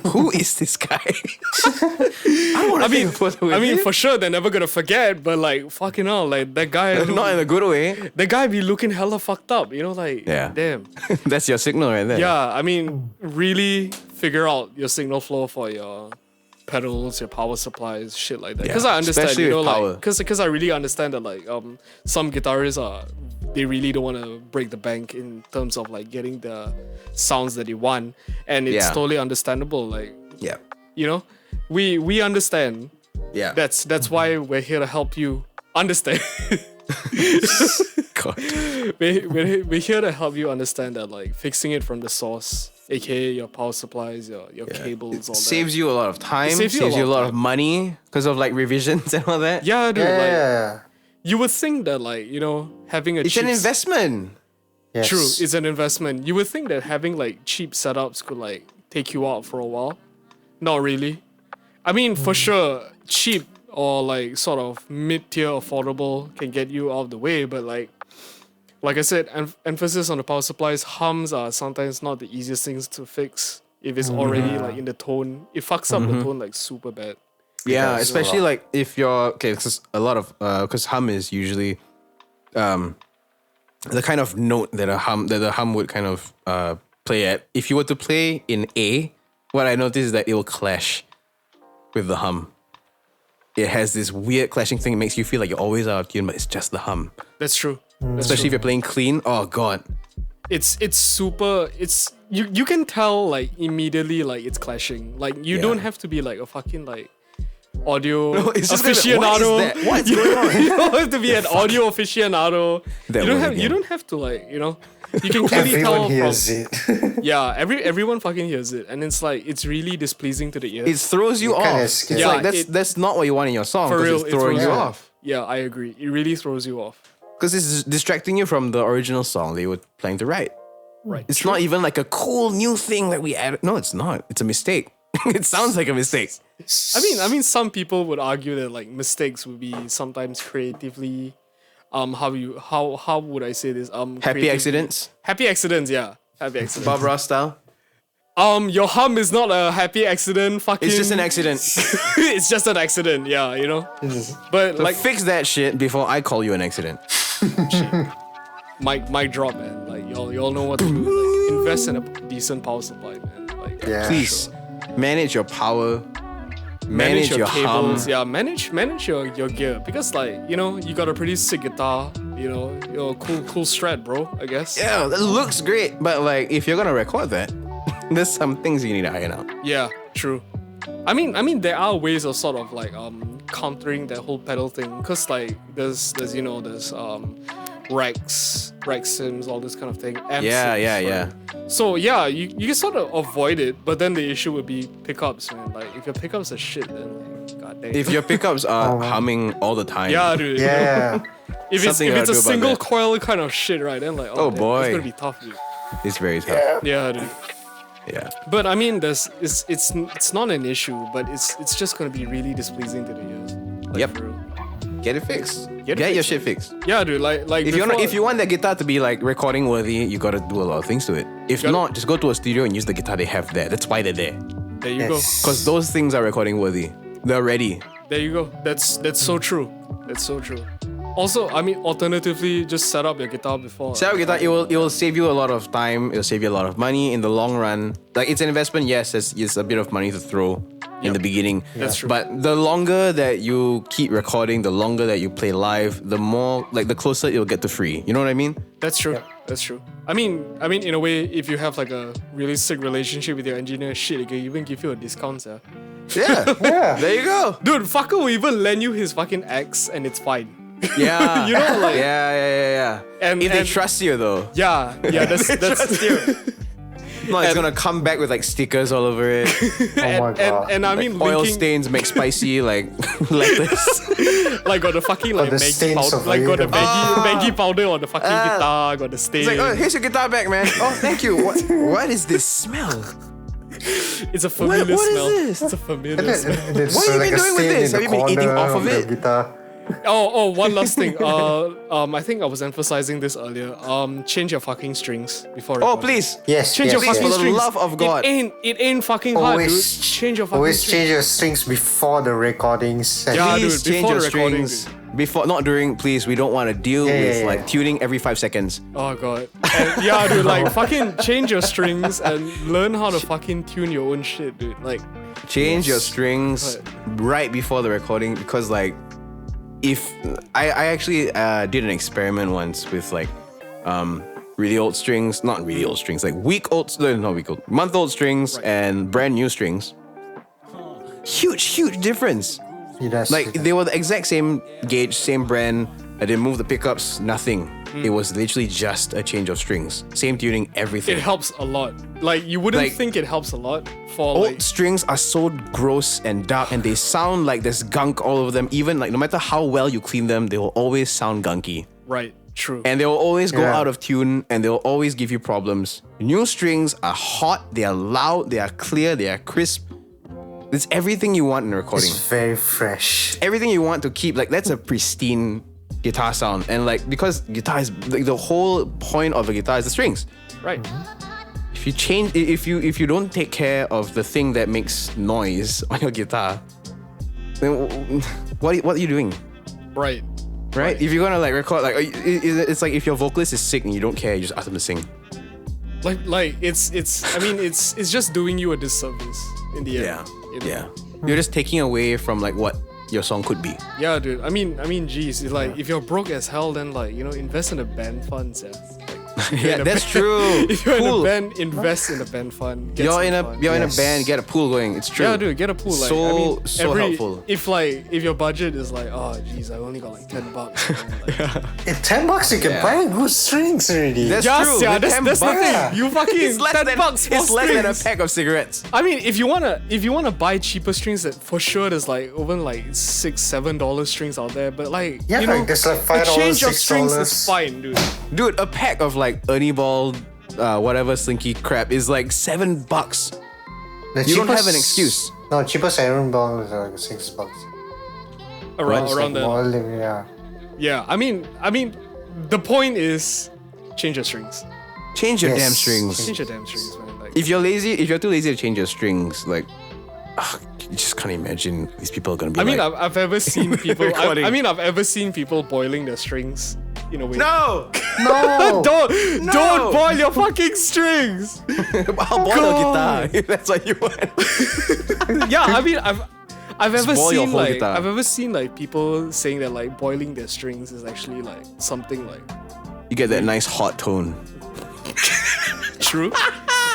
who is this guy? I don't want to take a photo with I mean, him. for sure they're never gonna forget, but like fucking hell, like that guy, Not in a good way. the guy be looking hella fucked up, you know, like Yeah. damn. That's your signal right there. Yeah, I mean, really figure out your signal flow for your pedals, your power supplies, shit like that. Yeah, Because I understand, especially you know, with power. like, because I really understand that, like, some guitarists they really don't want to break the bank in terms of like getting the sounds that they want, and it's Yeah. totally understandable. Like, Yeah. you know, we understand. Yeah. That's why we're here to help you understand. God. we're here to help you understand that like fixing it from the source, aka your power supplies, your cables, all Saves you a lot of time. It Saves you a lot of money because of like revisions and all that. that. Yeah, dude. Like Yeah. you would think that like you know having a It's cheap an investment. Yes. True, it's an investment. You would think that having like cheap setups could like take you out for a while. Not really. I mean, for sure, cheap or like sort of mid-tier affordable can get you out of the way, but like I said, emphasis on the power supplies. Hums are sometimes not the easiest things to fix if it's already like in the tone. It fucks up the tone like super bad. Yeah, does. especially like if you're okay, because a lot of because hum is usually the kind of note that the hum would kind of play at. If you were to play in A, what I noticed is that it will clash with the hum. It has this weird clashing thing. It makes you feel like you're always out of tune, but it's just the hum. That's true. That's Especially if you're playing clean. Oh god. it's super you can tell like immediately like it's clashing. Like you Yeah. don't have to be like a fucking like audio No, it's just gonna be, aficionado. what is that? What's going on? You don't have to be an audio aficionado. That You don't word have again. to like, you know, you can clearly Everyone tell hears from it. yeah, everyone fucking hears it, and it's like it's really displeasing to the ear. It throws you kinda off. It's scary. Yeah, like that's not what you want in your song For because real, it's it throwing throws you you off. Yeah, I agree. It really throws you off. Because it's distracting you from the original song they were planning to write. Right. It's not even like a cool new thing that we added. No, it's not. It's a mistake. It sounds like a mistake. I mean, some people would argue that like mistakes would be sometimes creatively, how would I say this? Happy creatively- accidents, Happy accidents, yeah. Happy accidents. Bob Ross style. Your hum is not a happy accident. Fucking. It's just an accident. It's just an accident, yeah. You know. But So like, fix that shit before I call you an accident. mic drop, man. Like y'all know what to do. Like, invest in a decent power supply, man. Like, Yeah. Please manage your power. manage your hum. cables. Yeah, manage your gear because like you know you got a pretty sick guitar. You know, you're cool strat, bro. I guess. Yeah, that looks great, but like if you're gonna record that, there's some things you need to iron out. Yeah, true. I mean, there are ways of sort of like countering that whole pedal thing, cause like there's rack sims, all this kind of thing. Amp Yeah, sims, yeah, right? So yeah, you can sort of avoid it, but then the issue would be pickups, man. Like if your pickups are shit, then like, god damn. If your pickups are humming all the time, yeah, dude. you know? Yeah. If Something you it's a gotta do about single that. coil kind of shit, right? Then like Oh, damn, boy. it's gonna be tough, dude. it's very tough. Yeah, dude. Yeah. But I mean, it's not an issue, but it's just gonna be really displeasing to the ears. Like, Yep. for real. Get it fixed. Get Get it your fixed. shit fixed. Yeah, dude. Like If you want that guitar to be like recording worthy, you gotta do a lot of things to it. If Gotta- not, just go to a studio and use the guitar they have there. That's why they're there. there you go. Because those things are recording worthy. They're ready. There you go. That's so true. That's so true. Also, I mean, alternatively, just set up your guitar before. Set up guitar, it will save you a lot of time, it'll save you a lot of money in the long run. Like, it's an investment, yes, it's a bit of money to throw in the beginning. That's true. But the longer that you keep recording, the longer that you play live, the more, like, the closer it'll get to free. You know what I mean? That's true. That's true. I mean, in a way, if you have like a really sick relationship with your engineer, shit, it can even give you a discount, sir. Yeah. There you go. Dude, fucker will even lend you his fucking axe and it's fine. Yeah. You know, like... Yeah. And- if they and- trust you, though. Yeah, that's Trust you. No, it's gonna come back with like stickers all over it. Oh my god. and I Like mean oil linking, stains make spicy like lettuce. like got the fucking like the Maggi stains powder, of like got the it. Maggi powder on the fucking guitar, got the stain. It's like, oh, here's your guitar back, man. Oh, thank you. What is this smell? It's a familiar what is smell. this? It's a familiar smell. What have you been doing with this? Have you been eating off of it? Guitar. Oh, one last thing. I think I was emphasizing this earlier. Change your fucking strings before. Oh, recording. please. Yes, Change your yes, fucking For the strings. love of God. It ain't fucking hard, dude. Always Change your fucking Always strings. change your strings before the recording session. Yeah, Please dude, change before your the recording, strings. Before, not during, please. We don't want to deal with yeah. like tuning every 5 seconds. Oh god. And yeah, dude, like fucking change your strings and learn how to fucking tune your own shit, dude. Like, Change your strings right before the recording because like if I actually did an experiment once with like really old strings, not really old strings, like month old strings and brand new strings. Huge difference. That's Like they were the exact same gauge, same brand. I didn't move the pickups, nothing. It was literally just a change of strings. Same tuning, everything. it helps a lot. Like, you wouldn't Like- think it helps a lot for Old like... strings are so gross and dark and they sound like there's gunk all over them. Even like no matter how well you clean them, they will always sound gunky. Right, true. And they will always go Yeah. out of tune and they will always give you problems. New strings are hot, they are loud, they are clear, they are crisp. It's everything you want in a recording. it's very fresh. Everything you want to keep, like that's a pristine guitar sound. And like because guitar is like the whole point of a guitar is the strings. Right. If you change, if you don't take care of the thing that makes noise on your guitar, then what are you doing? Right. Right? If you're gonna like record, like it's like if your vocalist is sick and you don't care, you just ask them to sing. Like it's just doing you a disservice in the end. You know? Yeah. You're just taking away from like what your song could be. Yeah, dude. I mean, geez, it's like if you're broke as hell, then like, you know, invest in a band fund, yeah. Like, Yeah, that's true. if you're Pool. in a band, invest in a band fund. Get You're some in a fun. you're in a Yes. band, get a pool going. It's true. Yeah, dude, get a pool. Like, So- I mean, so helpful. If your budget is like, oh, geez, I only got like $10. Like, In $10 you can Yeah. buy good strings already. That's yes, true. yeah, With that's 10 the bucks. thing. You fucking It's less $10 than for it's less than a strings. pack of cigarettes. I mean, if you wanna buy cheaper strings, that for sure there's like even like $6-7 strings out there. But like, Yeah, you know, like, there's like a $5, change of strings is $6. fine, dude. Dude, a pack of like Ernie Ball, whatever slinky crap is like $7. The You don't have cheapest- an excuse. No, cheapest Iron Ball is like $6. Around It's around like there. more than- yeah. Yeah, I mean, the point is change your strings. Change your Yes. damn strings. Change your damn strings, man. Like, If you're too lazy to change your strings, like, you just can't imagine these people are gonna be I mean, like, I've ever seen people. Recording. I've ever seen people boiling their strings in a way. no! No! Don't boil your fucking strings. I'll boil your guitar if that's what you want. Yeah, I mean, I've ever boil your seen whole like guitar. I've ever seen like people saying that like boiling their strings is actually like something like You get that nice hot tone. true.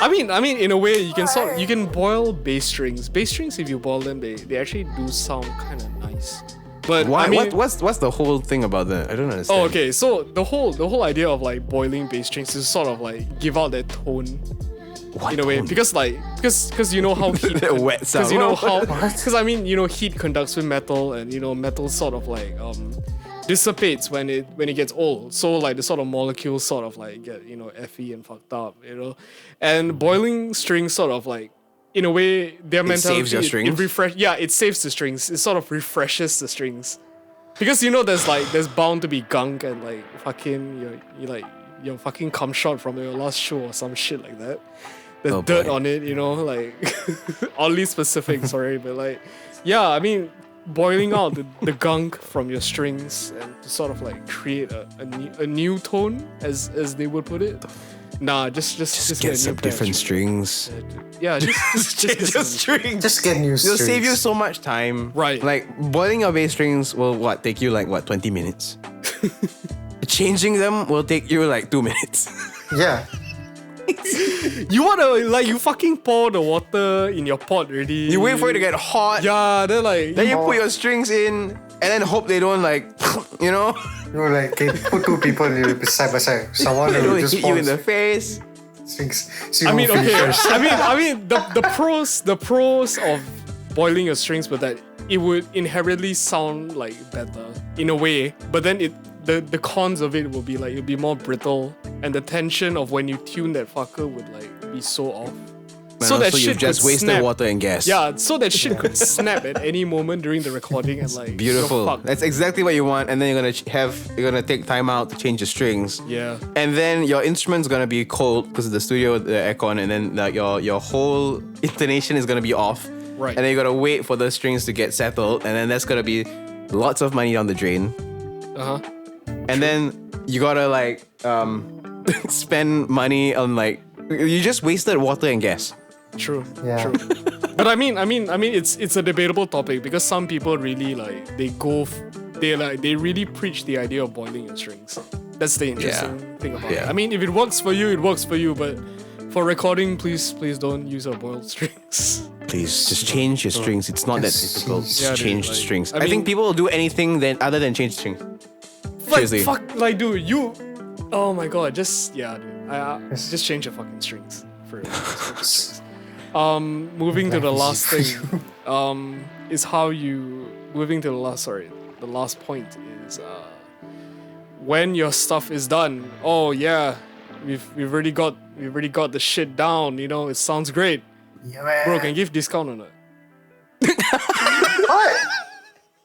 I mean, in a way, you can boil bass strings. Bass strings, if you boil them, they actually do sound kind of nice. But Why? I mean, what's the whole thing about that? I don't understand. oh, okay. So the whole idea of like boiling bass strings is sort of like give out that tone What in a way tone? because you know how heat That wet sound. because you know how because I mean, you know, heat conducts with metal, and you know, metal sort of like dissipates when it gets old. So like the sort of molecules sort of like get, you know, Fe and fucked up, you know. And boiling strings sort of like, in a way, their mentality saves your strings? it saves the strings. It sort of refreshes the strings. Because you know there's bound to be gunk and like fucking your fucking cum shot from your last show or some shit like that. There's dirt boy. on it, you know, like oddly specific, sorry, but like, yeah, I mean, boiling out the gunk from your strings and to sort of like create a new tone, as they would put it. Nah, just get some different strings. Yeah, just get some strings. Just get new It'll strings. save you so much time. Right. Like boiling your bass strings will take you 20 minutes. Changing them will take you 2 minutes. Yeah. You fucking pour the water in your pot already. You wait for it to get hot. Yeah, then You put your strings in and then hope they don't you know. You know, like they put two people side by side. Someone They will don't just hit you in the face. strings. I mean, okay. I mean, the pros of boiling your strings were that it would inherently sound like better in a way, but then the cons of it will be it'll be more brittle, and the tension of when you tune that fucker would be so off. And so that also shit you've just could wasted snap. water and gas. Yeah, so that shit could snap at any moment during the recording and Beautiful. you're fucked. That's exactly what you want, and then you're gonna take time out to change the strings. Yeah. And then your instrument's gonna be cold because of the studio, the aircon, and then your whole intonation is gonna be off. Right. And then you gotta wait for the strings to get settled, and then that's gonna be lots of money down the drain. Uh-huh. And then you gotta spend money on you just wasted water and gas. True. Yeah. True. But I mean, it's a debatable topic because some people really they really preach the idea of boiling your strings. That's the interesting thing about it. I mean, if it works for you, it works for you. But for recording, please don't use our boiled strings. Please just change your strings. It's not that difficult. Yeah, Just change dude, the strings. I I think mean- people will do anything other than change the strings. Seriously. Fuck, dude, you. Oh my god, just just change your fucking strings for real. Just change your strings. Moving to the last thing, is how you moving to the last. Sorry, the last point is when your stuff is done. Oh yeah, we've already got the shit down. You know, it sounds great. Yeah, man. Bro, can you give discount or not? What?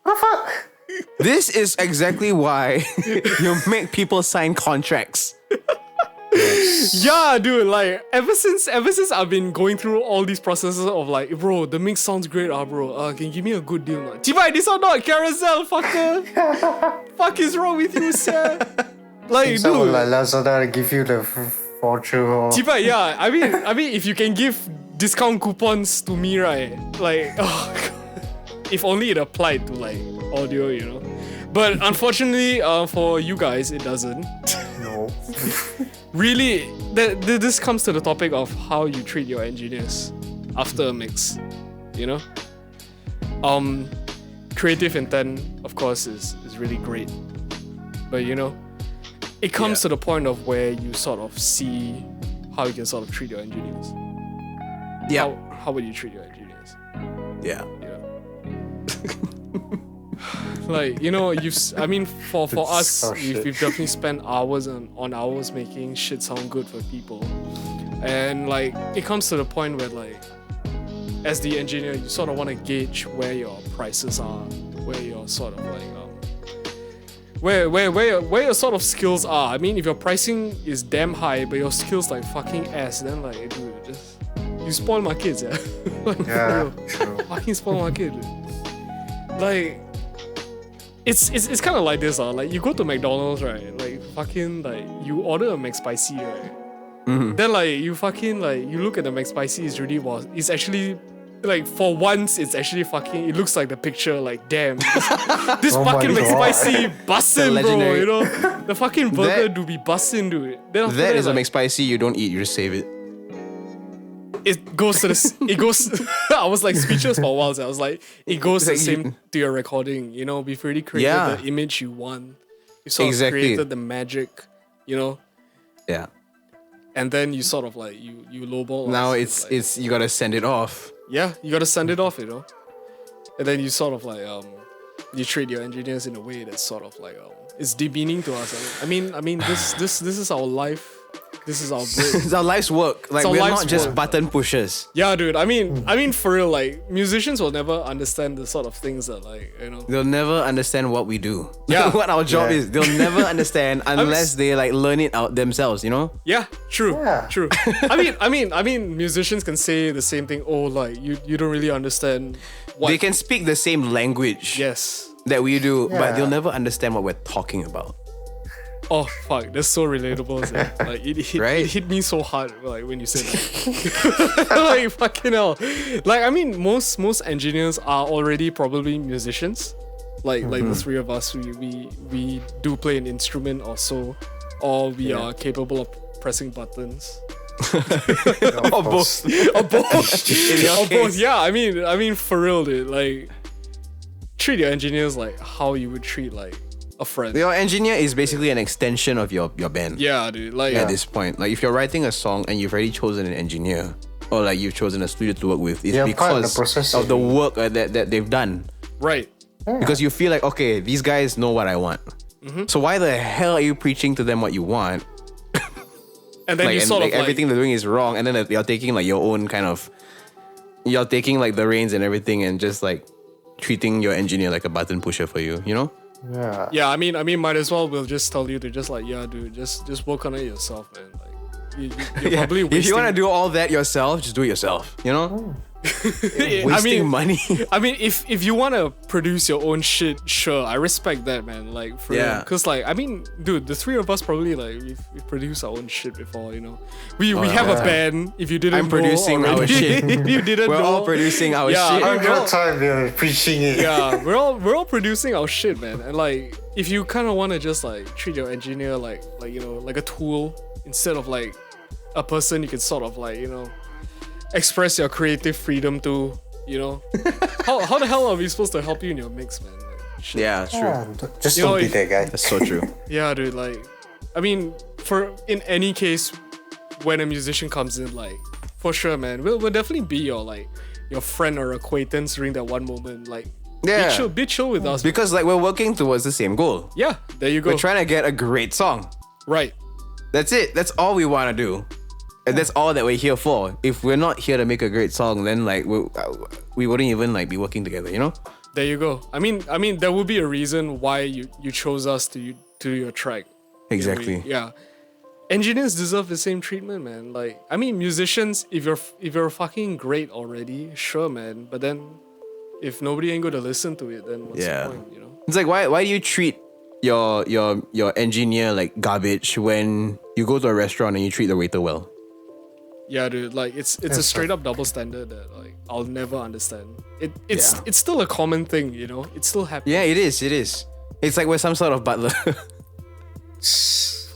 What the fuck? This is exactly why you make people sign contracts. Yeah, dude. Ever since I've been going through all these processes of bro, the mix sounds great, bro. Can you give me a good deal? Chibai, this or not carousel, fucker. Fuck is wrong with you, sir? Dude. Someone like Lazada give you the voucher or Chibai, yeah. I mean, if you can give discount coupons to me, right? Oh god. If only it applied to audio, you know. But unfortunately, for you guys, it doesn't. no. Really, this comes to the topic of how you treat your engineers after a mix, you know? Creative intent, of course, is really great. But you know, it comes to the point of where you sort of see how you can sort of treat your engineers. Yeah. How would you treat your engineers? Yeah. You know? You know, for us, Oh, we've shit. definitely spent hours on hours making shit sound good for people. And it comes to the point where as the engineer, you sort of want to gauge where your prices are, where your sort of where your sort of skills are. I mean, if your pricing is damn high, but your skills fucking ass, then dude, just you spoil my kids, yeah. Yeah, for real. true. Fucking spoil my kid, dude. It's kind of like this, you go to McDonald's, right? You order a McSpicy, right? Mm-hmm. Then you fucking you look at the McSpicy, it's actually for once it's actually fucking, it looks like the picture, damn, this Oh my fucking God. McSpicy bussin', bro, legendary. you know? The fucking burger do be bussin', dude. Then after That is a like, McSpicy you don't eat, you just save it. it goes to it goes I was speechless for a while, so I was it goes the Like, same to your recording, you know. We've already created Yeah. the image you want, you sort Exactly. of created the magic, you know, Yeah. and then you sort of you lowball Now us. it's you gotta send it off. Yeah, you gotta send it off, you know, and then you sort of you treat your engineers in a way that's sort of it's demeaning to us. I mean this is our life. This is our break. It's our life's work. Like our we're life's not just work. button pushers. Yeah, dude. I mean, for real, like musicians will never understand the sort of things that, like, you know. They'll never understand what we do. Yeah. What our job Yeah. is. They'll never understand unless they like learn it out themselves, you know? Yeah, true, Yeah. true. I mean, musicians can say the same thing. Oh, like you don't really understand what. They can speak the same language Yes. that we do, but Yeah. they'll never understand what we're talking about. Oh fuck, that's so relatable. Sia. Like Right? it hit me so hard. Like when you said that. Like fucking hell. Like I mean, most engineers are already probably musicians. Like the three of us, we do play an instrument or so, or we are capable of pressing buttons. Or both. Or both. In your Or both. case. Yeah, I mean for real, dude. Like treat your engineers like how you would treat like a friend. Your engineer is basically an extension of your band. Yeah, dude. Like At this point, like if you're writing a song and you've already chosen an engineer, or like you've chosen a studio to work with, it's You're part of the because processing. of the work that they've done. right. Because you feel like, okay, these guys know what I want. So why the hell are you preaching to them what you want? And then Like, you and sort like of everything they're doing is wrong, and then you're taking like your own kind of, you're taking like the reins and everything, and just like treating your engineer like a button pusher for you, you know? Yeah. Yeah, I mean, might as well. We'll just tell you to just like, yeah, dude, just work on it yourself, man. Like, you're Yeah. probably If wasting. you want to do all that yourself, just do it yourself, you know? I Wasting mean, money. I mean, if you want to produce your own shit, sure, I respect that, man. Like, for Yeah. because like, I mean, dude, the three of us probably like we've produced our own shit before, you know. We have a yeah. band. If you didn't, I'm producing know our already, shit. if you didn't We're know, all producing our Yeah, shit. Our we're all- good time, we're preaching it. yeah, we're all producing our shit, man. And like, if you kind of want to just like treat your engineer like you know, like a tool instead of like a person you can sort of like, you know, express your creative freedom to, you know. how the hell are we supposed to help you in your mix, man? Like, shit. Yeah, it's true. Yeah, just You know, don't be if- that guy. That's so true. Yeah, dude. Like, I mean, for in any case, when a musician comes in, like, for sure, man, we'll definitely be your friend or acquaintance during that one moment. Like, Yeah. be chill with us. Because like we're working towards the same goal. Yeah, there you go. We're trying to get a great song. Right. That's it. That's all we want to do. And that's all that we're here for. If we're not here to make a great song, then like we wouldn't even like be working together, you know? There you go. I mean, there would be a reason why you chose us to do your track. Exactly. Yeah. Engineers deserve the same treatment, man. Like, I mean, musicians, if you're fucking great already, sure, man. But then, if nobody ain't gonna listen to it, then what's Yeah. the point, you know? It's like why do you treat your engineer like garbage when you go to a restaurant and you treat the waiter well? Yeah, dude. Like, it's a straight up double standard that like I'll never understand. It's still a common thing, you know. It still happens. Yeah, it is. It is. It's like we're some sort of butler.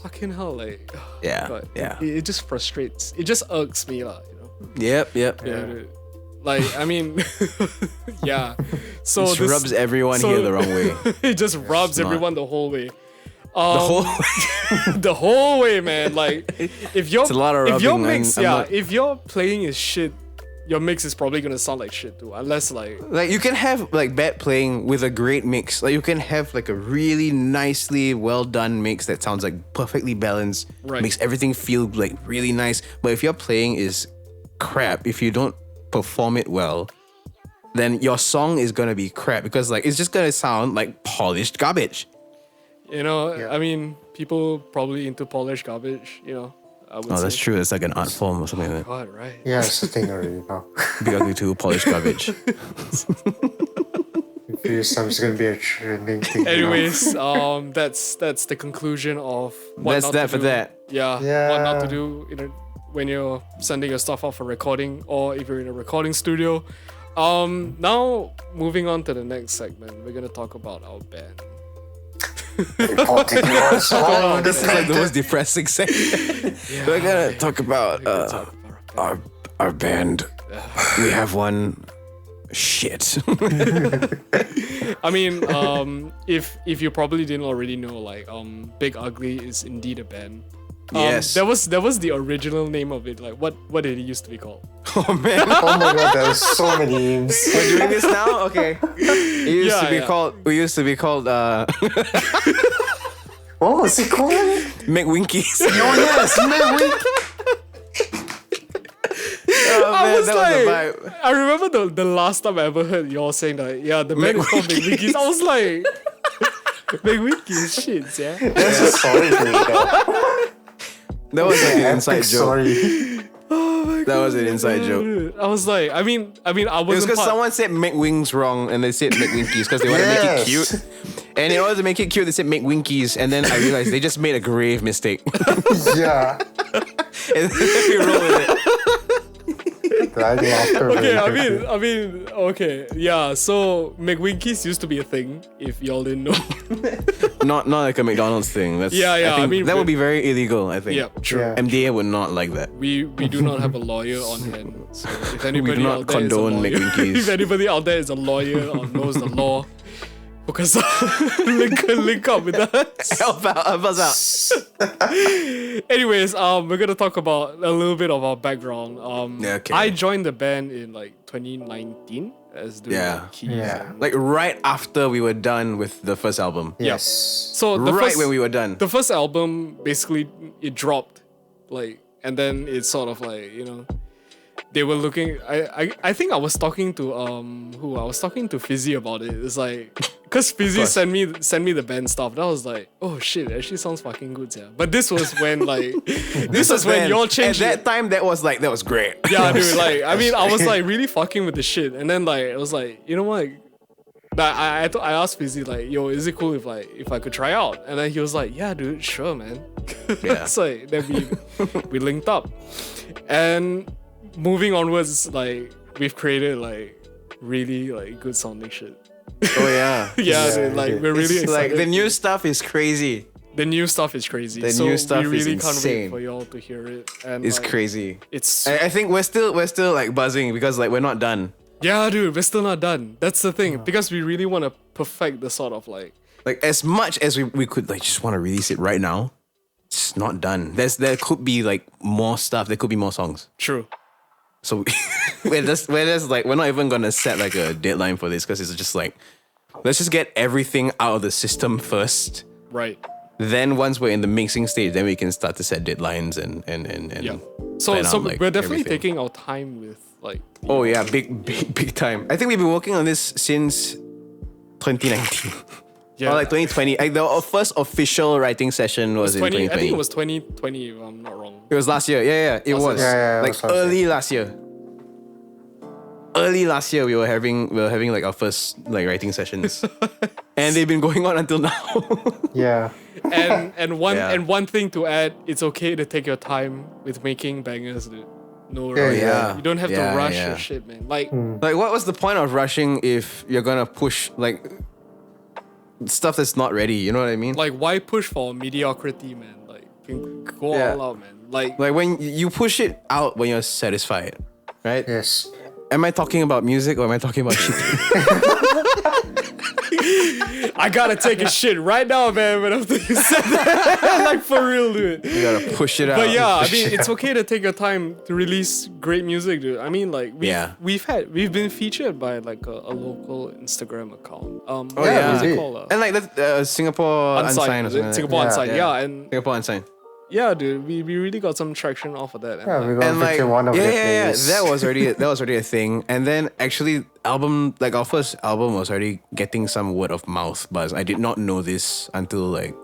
Fucking hell, like. Yeah, God, yeah. It just frustrates. It just irks me, lah. You know. Yep. Yeah, dude. Like, I mean, yeah. So This rubs everyone here the wrong way. It just rubs not. everyone the whole way. The whole The whole way, man. Like, if you're It's a lot of if your rubbing, mix, I'm yeah, not- if your playing is shit, your mix is probably gonna sound like shit too. Unless like, like you can have like bad playing with a great mix. Like you can have like a really nicely well done mix that sounds like perfectly balanced, Right. makes everything feel like really nice. But if your playing is crap, if you don't perform it well, then your song is gonna be crap because like it's just gonna sound like polished garbage. you know, I mean, people probably into polished garbage. You know, I would Oh, say. that's true. It's like an art form or something like that. God, right? Yeah, it's a thing already now. Big Ugly 2, polished garbage. This time it's gonna be a trending thing. Anyways, that's the conclusion of what That's not that to for do. that. Yeah, what not to Yeah. do when you're sending your stuff off for recording, or if you're in a recording studio. Now moving on to the next segment, we're gonna talk about our band. Oh, this is like the most depressing segment. We're gonna talk about our band. We have one. Shit. I mean, if you probably didn't already know, like, Big Ugly is indeed a band. Yes. That was the original name of it. Like, what did it used to be called? Oh man. Oh my god, there's so many names. We're doing this now? Okay. It used Yeah, to be yeah. called we used to be called What was it called? McWinkies. Oh yes, man. I was that like, was the vibe. I remember the last time I ever heard y'all saying that, yeah, the band is called McWinkies. I was like, McWinkies, shit, yeah. That's a story to me, though. That was like an inside Epic joke. story. Oh my That was an inside joke. dude. I was like, I mean, I It was wasn't because part. someone said McWings wrong and they said McWinkies because they want to make it Yes. cute. And in order to make it cute, they said McWinkies. And then I realized they just made a grave mistake. Yeah. And then we roll with it. Right after. Okay, I mean, okay, yeah. So McWinkies used to be a thing. If y'all didn't know. Not like a McDonald's thing. That's, Yeah, yeah, I think I mean, that would be very illegal, I think. Yeah, true. Yeah. MDA would not like that. We do not have a lawyer on hand. So if anybody not out there is a condone lawyer, McWinkies. if anybody out there is a lawyer or knows the law, because link up with us. Help us out. Anyways, we're gonna talk about a little bit of our background. Yeah, okay. I joined the band in like 2019 as doing Yeah. like, keys. Yeah. and- Like right after we were done with the first album. Yes. So the Right first, when we were done. the first album basically it dropped, like, and then it's sort of like, they were looking. I think I was talking to who I was talking to Fizzy about it. It's like, cause Fizzy course. sent me the band stuff. And I was like, oh shit, it actually sounds fucking good, yeah. But this was when like this was when Then, y'all at changed that it. time, that was great. Yeah, dude. Like, I mean, I was like really fucking with the shit, and then like it was like, you know what? Like, I asked Fizzy like, yo, is it cool if I could try out? And then he was like, yeah, dude, sure, man. Yeah. It's like then we linked up, and moving onwards, like we've created like really like good sounding shit. Oh yeah. Yeah, dude, like we're really It's like excited. the new stuff is crazy. The new stuff is crazy. The so new stuff we is really can't wait insane. for y'all to hear it. And It's like, crazy. It's I think we're still like buzzing because like we're not done. yeah, dude. We're still not done. That's the thing because we really want to perfect the sort of like. Like as much as we could like just want to release it right now, it's not done. There could be like more stuff. There could be more songs. True. So we're just like we're not even gonna set like a deadline for this because it's just like let's just get everything out of the system first. Right. Then once we're in the mixing stage, then we can start to set deadlines and Yeah. So plan so out, like, we're definitely everything. taking our time with like. Oh yeah, big time. I think we've been working on this since 2019. Yeah. Or like 2020. Like the first official writing session was in 20. 2020. I think it was 2020 if I'm not wrong. It was last year. Yeah, it Last was. year. Yeah, it like was last early last year. Early last year we were having like our first like writing sessions. And they've been going on until now. Yeah. And Yeah. one thing to add, it's okay to take your time with making bangers, dude. No Yeah, rush. yeah. You don't have Yeah, to rush yeah. your shit, man. Like Like what was the point of rushing if you're gonna push like stuff that's not ready, you know what I mean? like why push for mediocrity, man? Like you can go Yeah. all out, man. Like Like when you push it out when you're satisfied, right? Yes. Am I talking about music or am I talking about shit? I gotta take a shit right now, man. When after you said that, like for real, dude. You gotta push it out. But yeah, I mean, it's okay to take your time to release great music, dude. I mean, like we've been featured by like a local Instagram account. Oh what's yeah. it called? And like that Unsigned, Singapore Unsigned or is it? something. Singapore Yeah. Unsigned, Yeah. yeah, and Singapore Unsigned. yeah, dude, we really got some traction off of that. And, Yeah, like, we're gonna And like feature one of their yeah, playlists. that was already a thing. And then actually our first album was already getting some word of mouth buzz. I did not know this until like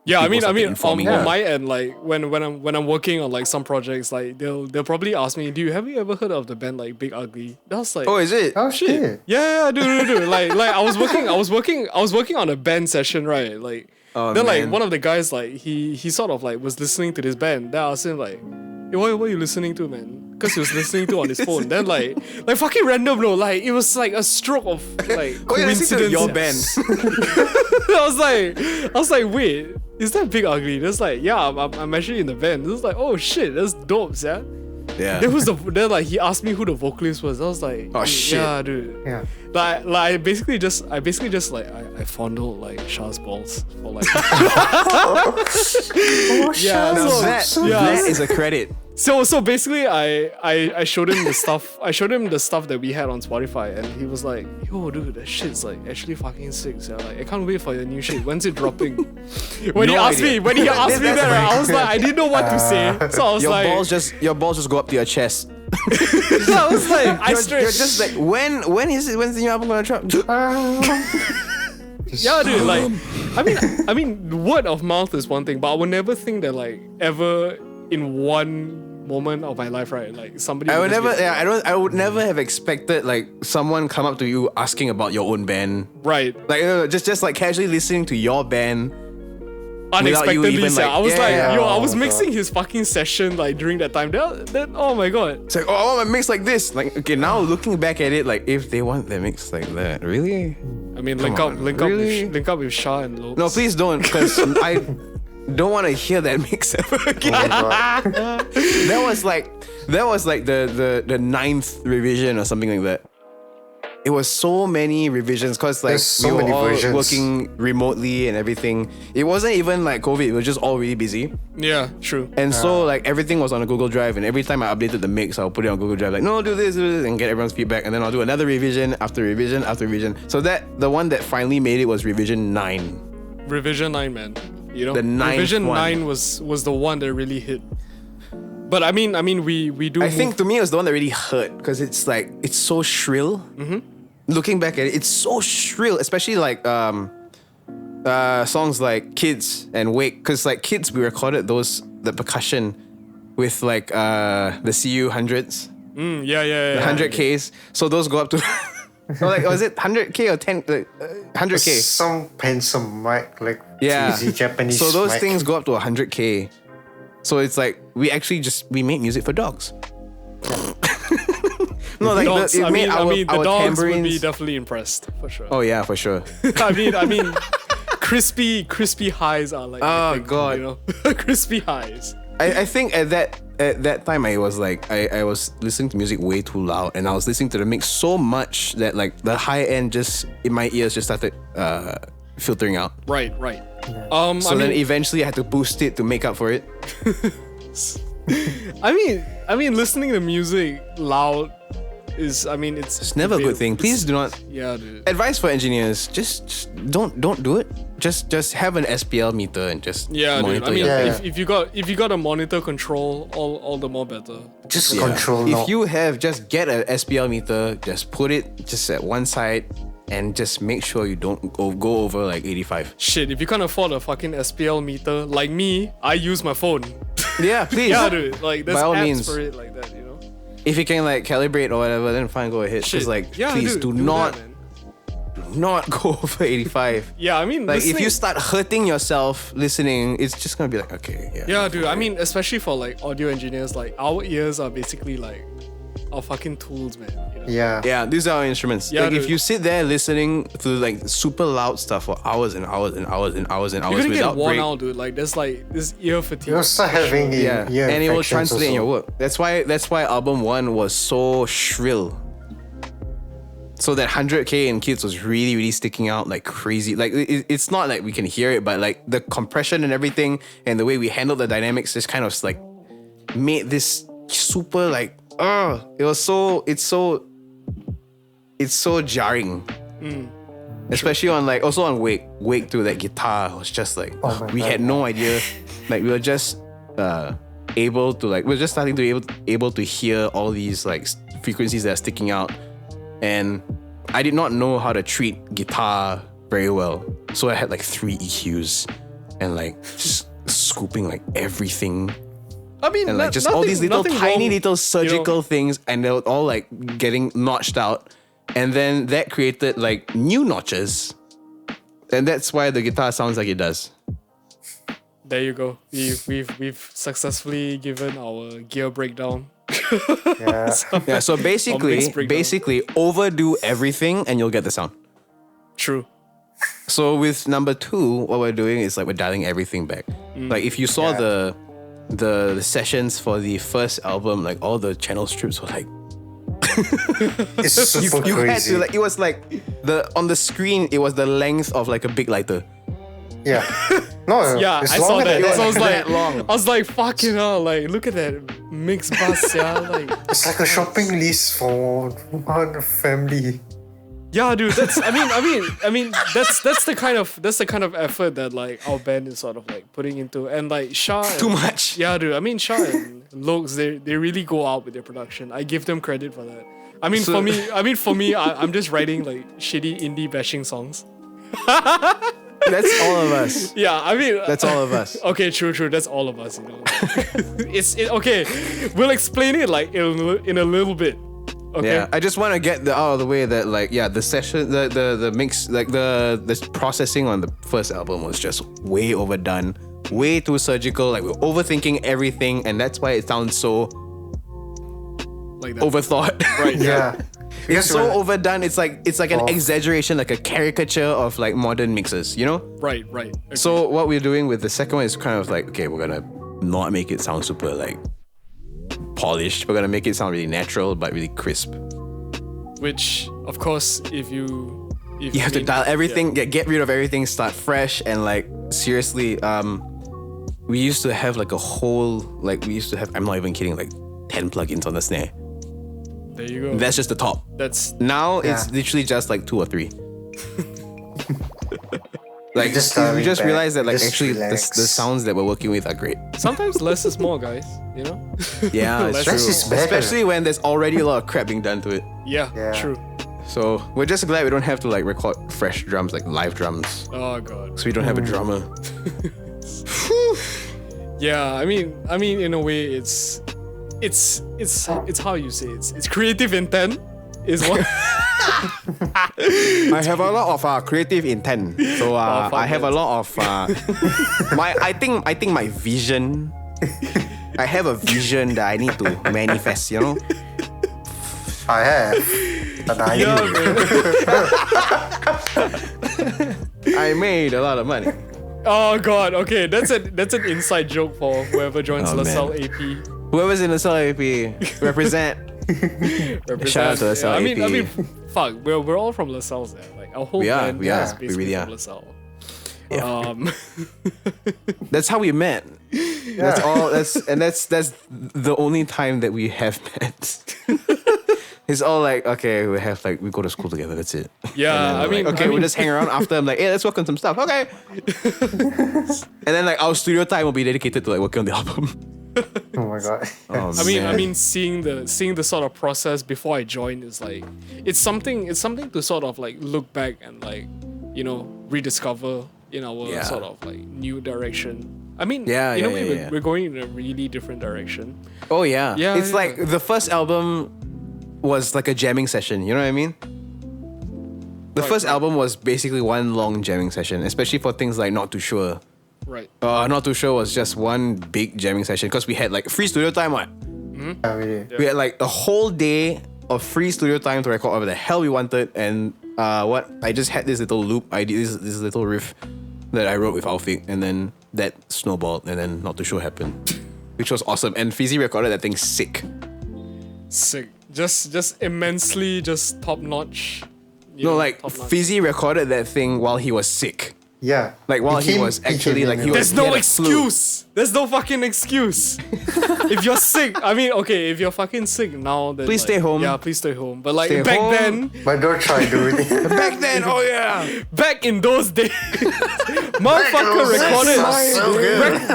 yeah, I people mean, started informing on me. my end, like when I'm working on like some projects, like they'll probably ask me, have you ever heard of the band like Big Ugly? That's like, oh, is it? Oh shit. yeah, dude. Like I was working on a band session, right? Like Oh, then like man. one of the guys like he sort of like was listening to this band. Then I asked him like, hey, what are you listening to, man? Because he was listening to on his phone. Then like fucking random, no, like it was like a stroke of like Oh, you're listening coincidence. to your band. I was like, wait, is that Big Ugly? That's like, yeah, I'm actually in the band. It was like, oh shit, that's dope, yeah. Yeah. Then like he asked me who the vocalist was. I was like, Oh, shit. yeah, dude. Yeah. Like I basically just like I fondled like Shah's balls for like Oh, Yeah, shut no, up. that So yeah. that is a credit. So basically, I showed him the stuff. I showed him the stuff that we had on Spotify, and he was like, "Yo, dude, that shit's like actually fucking sick." So like, I can't wait for your new shit. When's it dropping? When he asked me that, right, I was like, I didn't know what to say. So I was Your like, balls just go up to your chest. so I was like, You're just like, when's the new album gonna drop? yeah, dude. Like, I mean, word of mouth is one thing, but I would never think that like ever in one moment of my life, right? Like somebody. I would just never. be- Yeah, I would never have expected like someone come up to you asking about your own band. Right. Like just like casually listening to your band. Unexpectedly, even, so like- I was yeah, like, yeah. yo, I was Oh my mixing his fucking session like during that time. Then oh my god. It's like, oh, I want my mix like this. Like, okay, now looking back at it, like if they want their mix like that, really? I mean, Come on, really? link up with Shah and Lopes. No, please don't, because I don't want to hear that mix ever again. That was like the ninth revision or something like that. It was so many revisions because like There's so we were many all versions. working remotely and everything. It wasn't even like COVID. It was just all really busy. Yeah, true. And so like everything was on a Google Drive, and every time I updated the mix, I'll put it on Google Drive like, no, do this, and get everyone's feedback, and then I'll do another revision after revision after revision. So that the one that finally made it was revision 9. Revision 9, man. You know, The ninth Revision one. 9 was the one that really hit. But I mean, we do. I think to me it was the one that really hurt because it's like it's so shrill. Mm-hmm. Looking back at it, it's so shrill, especially like songs like Kids and Wake, because like Kids we recorded the percussion with like the CU hundreds, yeah. 100Ks. So those go up to so like was it 100K or 100K? Some handsome mic, like Yeah. easy Japanese. So those mic. things go up to 100K. So it's like we made music for dogs. No, like Dogs, it I made mean, the our dogs would be tambourines. definitely impressed for sure. Oh yeah, for sure. I mean, crispy highs are like. Oh, my thing, God. you know, crispy highs. I think at that time I was like I was listening to music way too loud, and I was listening to the mix so much that like the high end just in my ears just started filtering out. Right. So then eventually I had to boost it to make up for it. I mean, listening to music loud is. I mean, It's never a good thing. Please do not. Yeah, dude. Advice for engineers: just don't do it. Just have an SPL meter and just Yeah, dude. monitor I mean, your Yeah. thing. if you got a monitor control, all the more better. just Yeah. control. If knob. you have, just get an SPL meter, just put it just at one side, and just make sure you don't go over like 85. Shit, if you can't afford a fucking SPL meter, like me, I use my phone. Yeah, please. Yeah, dude. Like, there's By all apps means. for it like that, you know? If you can like calibrate or whatever, then fine, go ahead. Shit. Just like, Yeah, please dude, do not that, man. go over 85. Yeah, I mean, Like if listening- you start hurting yourself listening, it's just gonna be like, okay, yeah. Yeah, dude. I mean, especially for like audio engineers, like our ears are basically like our fucking tools, man. You know? Yeah. Yeah, these are our instruments. Yeah, like if dude. you sit there listening to like super loud stuff for hours and hours and hours and hours and You're hours gonna get without worn break. out, dude. Like there's like this ear fatigue. You'll start having Yeah, ear and it will infections translate in your also. work. That's why album 1 was so shrill. So that 100K in Kids was really, really sticking out like crazy. Like it's not like we can hear it, but like the compression and everything and the way we handled the dynamics just kind of like made this super like it's so jarring. Especially on like also on Wake too, that guitar was just like Oh my we God. had no idea. Like we were just able to like we're just starting to be able to hear all these like frequencies that are sticking out, and I did not know how to treat guitar very well, so I had like 3 EQs and like just scooping like everything I mean, and like just all these little tiny little surgical things, and they were all like getting notched out, and then that created like new notches, and that's why the guitar sounds like it does. There you go. We've successfully given our gear breakdown. Yeah. Yeah, so mix breakdown. basically overdo everything and you'll get the sound. True. So with number 2, what we're doing is like we're dialing everything back. Like if you saw Yeah. the sessions for the first album, like all the channel strips were like It's super you had crazy. to like it was like on the screen it was the length of like a big lighter. Yeah. No, Yeah, it's I saw longer that. than So I was like, long. I was like, fucking hell, like, look at that mixed bus, yeah, like, It's like a shopping list for one family. yeah, dude. That's, I mean, that's the kind of effort that like our band is sort of like putting into, and like Shah. Too much. Yeah, dude. I mean, Shah and Lokes, they really go out with their production. I give them credit for that. I mean, So- for me, I'm just writing like shitty indie bashing songs. That's all of us. Yeah, I mean, That's all of us. Okay, true. That's all of us, you know. Okay. We'll explain it like in a little bit. Okay. Yeah, I just want to get out of the way that like the session, the mix, like the processing on the first album was just way overdone, way too surgical. Like we're overthinking everything, and that's why it sounds so Like that. overthought. Right. Yeah. It's Because so when- overdone. It's like an Oh. exaggeration, like a caricature of like modern mixes, you know? Right. Okay. So what we're doing with the second one is kind of like, okay, we're gonna not make it sound super like polished. We're gonna make it sound really natural but really crisp. Which, of course, if you You have to dial everything, get rid of everything, start fresh, and like seriously, we used to have like a whole I'm not even kidding, like 10 plugins on the snare. There you go. That's just the top. That's Now it's Yeah. literally just like 2 or 3. Like Just we dialing just back, realized that like just actually relax. the sounds that we're working with are great. sometimes less is more, guys. You know. Yeah, it's Less true. Less is better. Especially when there's already a lot of crap being done to it. Yeah. Yeah. True. So we're just glad we don't have to like record fresh drums, like live drums. Oh god. So we don't have a drummer. Yeah. I mean, in a way, it's how you say it. It's creative intent. Is what. I have a lot of creative intent. So fuck I have a that. lot of I think my vision. I have a vision that I need to manifest, you know? I have. But I Yeah, do. man. I made a lot of money. Oh god. Okay, that's an inside joke for whoever joins Oh, LaSalle man. AP. Whoever's in the LAP, represent. Shout out to LaSalle I AP. mean, fuck. We're all from LaSalle's there. Like our whole We are, band we are. is We basically really from are. LaSalle. Yeah. That's That's how we met. That's all. That's the only time that we have met. It's all like, okay, we go to school together. That's it. Yeah, And then I we're mean, like, okay, we'll just hang around after. I'm like, hey, let's work on some stuff. Okay. And then like our studio time will be dedicated to like working on the album. Oh my god. Oh, I man. mean, seeing the sort of process before I joined is like, it's something to sort of like look back and like, you know, rediscover in our Yeah. sort of like new direction. I mean, Yeah, in a yeah, way, yeah, yeah. we're going in a really different direction. Oh yeah. Yeah, It's yeah. like the first album was like a jamming session. You know what I mean? The Right, first right. album was basically one long jamming session, especially for things like Not Too Sure. Right. Not Too Sure was just one big jamming session because we had like free studio time. What? Yeah, really. We had like a whole day of free studio time to record whatever the hell we wanted, and I just had this little loop idea, this little riff that I wrote with Alfik, and then that snowballed, and then Not Too Sure happened, which was awesome. And Fizzy recorded that thing sick. Sick. Just immensely, just top notch. No, like Fizzy recorded that thing while he was sick. Yeah. Like while he came- was actually came like in he and- was. There's no he had a flu. excuse. There's no fucking excuse. If you're sick, I mean, okay, if you're fucking sick now, then Please like, stay home. Yeah, please stay home. But like Stay back home. then, But don't try doing it. Back then, oh yeah. back in those days, motherfucker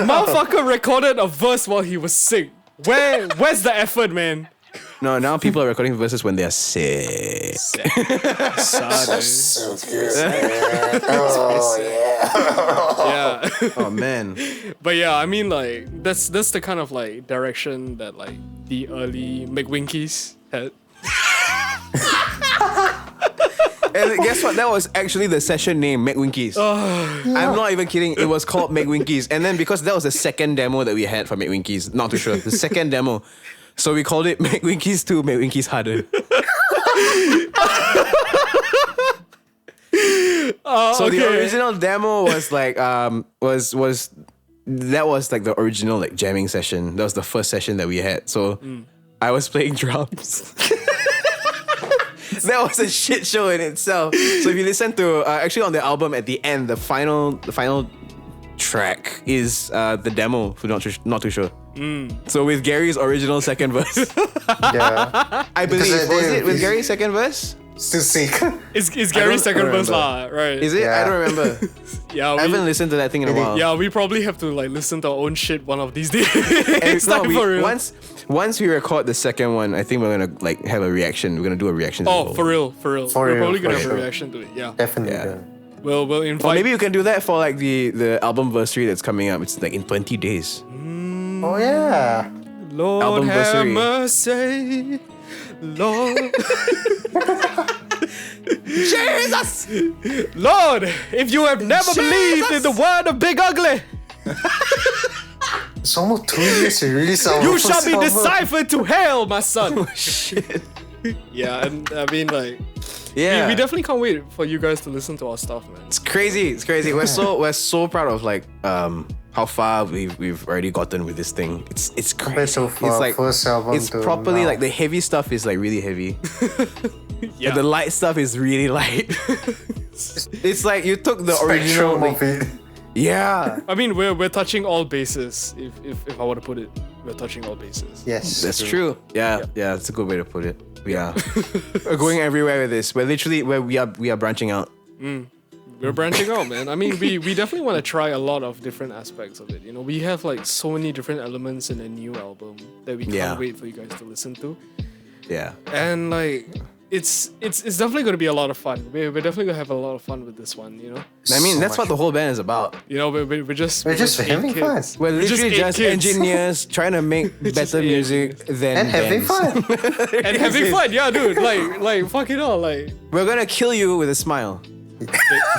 motherfucker recorded a verse while he was sick. Where's the effort, man? No, now people are recording verses when they are sick. So good. Oh yeah. Yeah. Oh man. But yeah, I mean, like that's the kind of like direction that like the early McWinkies had. And guess what? That was actually the session name, McWinkies. I'm not even kidding. It was called McWinkies. And then because that was the second demo that we had for McWinkies, Not Too Sure, the second demo. So we called it McWinkies 2, McWinkies Harder. So the original demo was like was that was like the original like jamming session. That was the first session that we had. So I was playing drums. That was a shit show in itself. So if you listen to actually on the album at the end, the final track is the demo, for not too sure. So with Gary's original second verse, Yeah. I believe, Because was it with Gary's second verse? Still sick. It's Gary's second verse remember. lah, right? Is it? Yeah. I don't remember. Yeah, I haven't listened to that thing in a while. Yeah, we probably have to like listen to our own shit one of these days. And It's like for real. once we record the second one, I think we're gonna like have a reaction. We're gonna do a reaction. Oh, for real. For We're real, probably gonna for have sure. a reaction to it. Yeah. Definitely. Yeah. We'll Or invite. maybe you can do that for like the albumversary that's coming up. It's like in 20 days. Oh yeah. Lord have Albumversary. mercy, Lord. Jesus, Lord, if you have never believed in the word of Big Ugly, It's almost 2 years to release our you first shall be album. deciphered to hell, my son. Shit. Yeah, and I mean like, Yeah. we definitely can't wait for you guys to listen to our stuff, man. It's crazy. It's crazy. We're so proud of like how far we've already gotten with this thing. It's crazy. So far, it's like first album it's to properly now. like the heavy stuff is like really heavy. Yeah. And the light stuff is really light. It's like you took the original. Spectrum Like, of it. yeah. I mean, we're touching all bases. If I were to put it, we're touching all bases. Yes. That's true. Yeah, that's a good way to put it. Yeah. We're going everywhere with this. We're literally we are branching out. We're branching out, man. I mean, we definitely want to try a lot of different aspects of it. You know, we have like so many different elements in a new album that we can't Yeah. wait for you guys to listen to. Yeah. And like, it's definitely going to be a lot of fun. We're definitely going to have a lot of fun with this one. You know, I mean, So that's what much. the whole band is about. you know, we're just We're just eight having kids. fun. We're just literally eight just kids. engineers trying to make better eight music than And having bands. fun. And having fun, yeah, dude. Like fuck it all, like. We're gonna kill you with a smile.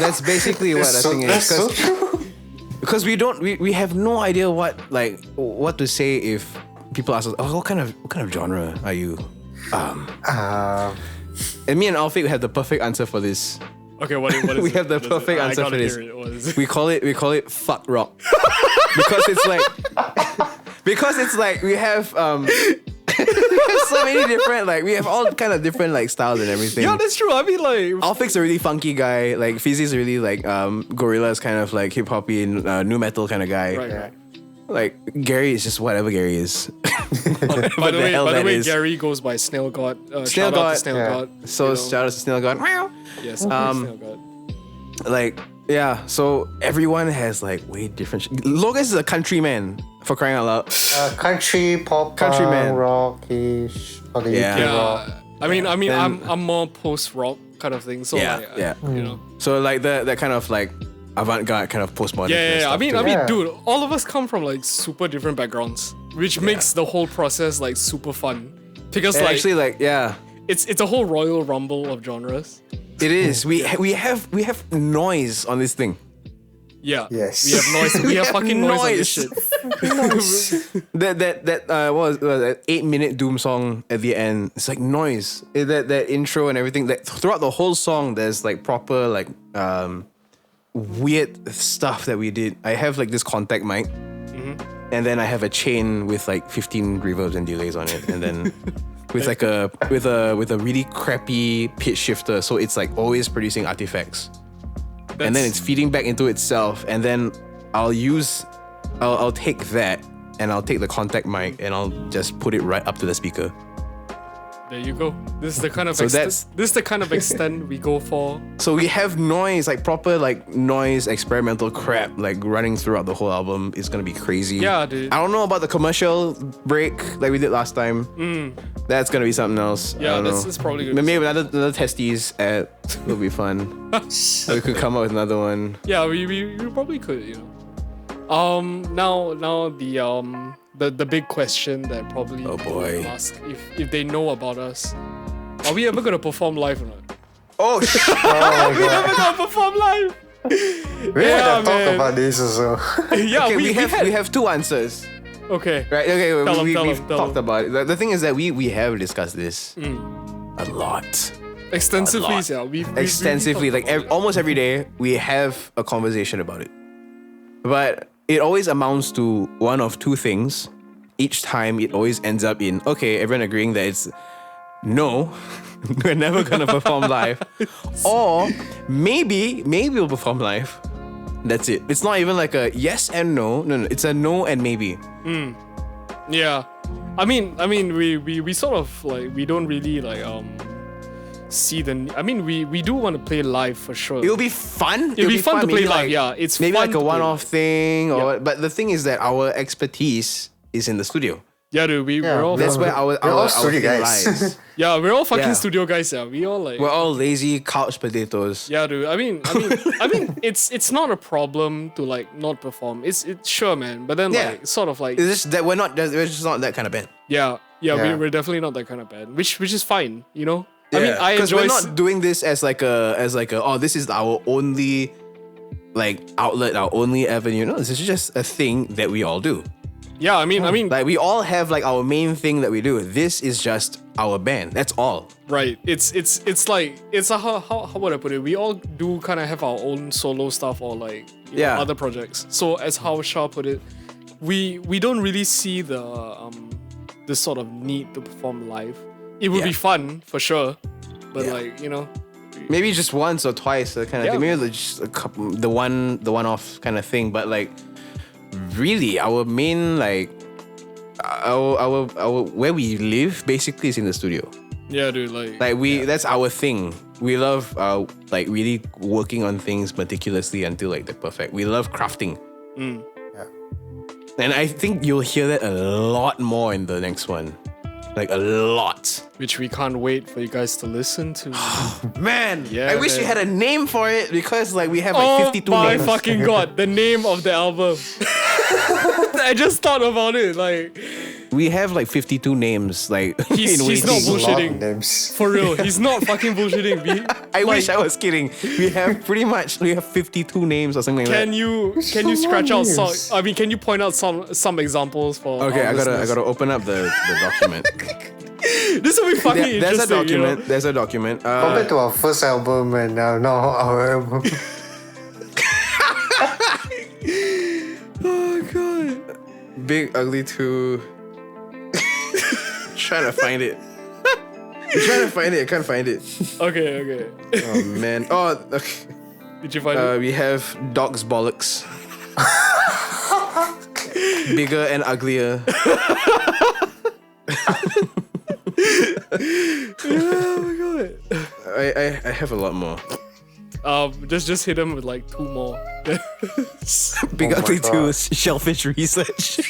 That's basically what I think it That's so is. true. Because we have no idea what to say if people ask us, oh, what kind of genre are you? And me and Alfie have the perfect answer for this. Okay, what is We it? have the What is it? perfect I answer gotta for this. hear it. What is it? We call it fuck rock. because it's like we have so many different, like we have all kind of different like styles and everything. Yeah, that's true. I mean, like, Alfic's a really funky guy. Like Fizzy's a really like Gorilla's kind of like hip hoppy new metal kind of guy. right, Yeah. right. Like Gary is just whatever Gary is. By the way, is. Gary goes by Snail God. Snail Shout out God, to Snail yeah. God. So you know. shout out to Snail God. Yes, Snail God. Like yeah, so everyone has like way different. Logan is a countryman for crying out loud. Country, pop, Countryman. rockish, or the Yeah. UK rock. I mean, Then- I'm more post rock kind of thing. So Yeah, like, yeah. you know. So like that kind of like avant-garde kind of postmodern. Yeah, kind of yeah, yeah. stuff I too. mean, Yeah. dude, all of us come from like super different backgrounds, which makes the whole process like super fun. Because And like actually like yeah. it's a whole Royal Rumble of genres. It is. We have noise on this thing. Yeah. Yes. We have noise. We have have fucking noise on this shit. What was that 8-minute Doom song at the end? It's like noise. That intro and everything. That throughout the whole song, there's like proper like weird stuff that we did. I have like this contact mic, and then I have a chain with like 15 reverbs and delays on it, and then with like a really crappy pitch shifter, so it's like always producing artifacts. And then it's feeding back into itself, and then I'll take that and I'll take the contact mic and I'll just put it right up to the speaker. There you go. This is the kind of So this is the kind of extent we go for. So we have noise, like proper like noise experimental crap like running throughout the whole album. It's gonna be crazy. Yeah, dude. I don't know about the commercial break like we did last time. That's gonna be something else. I Yeah, don't that's- know. that's probably gonna be maybe another testes ad will be fun. We could come up with another one. Yeah, we probably could, you know. Now the big question that probably Oh, people boy. will ask if they know about us, are we ever gonna perform live or not? Oh shit! Oh my god. Ever gonna perform live? We had Yeah, to talk man. about this also. Yeah, Okay, we had- have two answers. Okay. Right, okay, Tell 'em, we've tell 'em, tell talked 'em. about it. The thing is that we have discussed this a lot. Extensively, A lot. yeah. We've Extensively, like almost every day, we have a conversation about it. But it always amounts to one of two things. Each time, it always ends up in, okay, everyone agreeing that it's no, we're never gonna perform live. Or maybe we'll perform live. That's it. It's not even like a yes and no. No, it's a no and maybe. Yeah. I mean, we sort of like, we don't really like see the. I mean, we do want to play live for sure. It'll be fun. It'll be fun to play maybe live. Yeah, it's maybe fun like a to play one-off live. thing. Or Yeah. but the thing is that our expertise is in the studio. Yeah, dude. We're all. That's where We're all studio thing guys. lies. Yeah, we're all fucking Yeah. studio guys. Yeah, we all like. We're all lazy couch potatoes. Yeah, dude. I mean, it's not a problem to like not perform. It's sure, man. But then Yeah. like sort of like It's just that we're just not that kind of band. yeah. Yeah. We're definitely not that kind of band. Which is fine, you know. I mean, I because enjoy. we're not doing this as like a oh, this is our only like outlet, our only avenue. No, this is just a thing that we all do. Yeah, I mean, Like we all have like our main thing that we do. This is just our band. That's all. right. It's like it's a how would I put it? We all do kind of have our own solo stuff or like you know, Yeah. other projects. So as how Shah put it, we don't really see the sort of need to perform live. It would Yeah. be fun for sure, but Yeah. like you know, Maybe just once or twice, kind of Yeah. thing. Maybe like just a couple, the one-off kind of thing. But like, really, our main like, our where we live basically is in the studio. yeah, dude, like Like that's our thing. We love like really working on things meticulously until like they're perfect. We love crafting. Mm. And I think you'll hear that a lot more in the next one. Like a lot. which we can't wait for you guys to listen to. Man, Yeah, I wish we man. had a name for it because like we have like 52 oh my names. fucking god, the name of the album. I just thought about it. Like We have like 52 names like He's in not waiting. bullshitting. Names. for real, he's not fucking bullshitting. I wish I was kidding. We have 52 names or something like Can that. you so scratch out many some? names. I mean, can you point out some examples for? Okay, our I listeners? gotta open up the document. This will be fucking There's a interesting. document. You know? There's a document. Compared to our first album and now our album. Oh god. Big Ugly 2. Trying to find it. I'm trying to find it. I can't find it. Okay. Oh man. Oh, okay. Did you find it? We have Dog's Bollocks. Bigger and uglier. Oh my god. I have a lot more. Just hit him with like 2 more. Big Oh my Ugly 2 God. is Shellfish Research.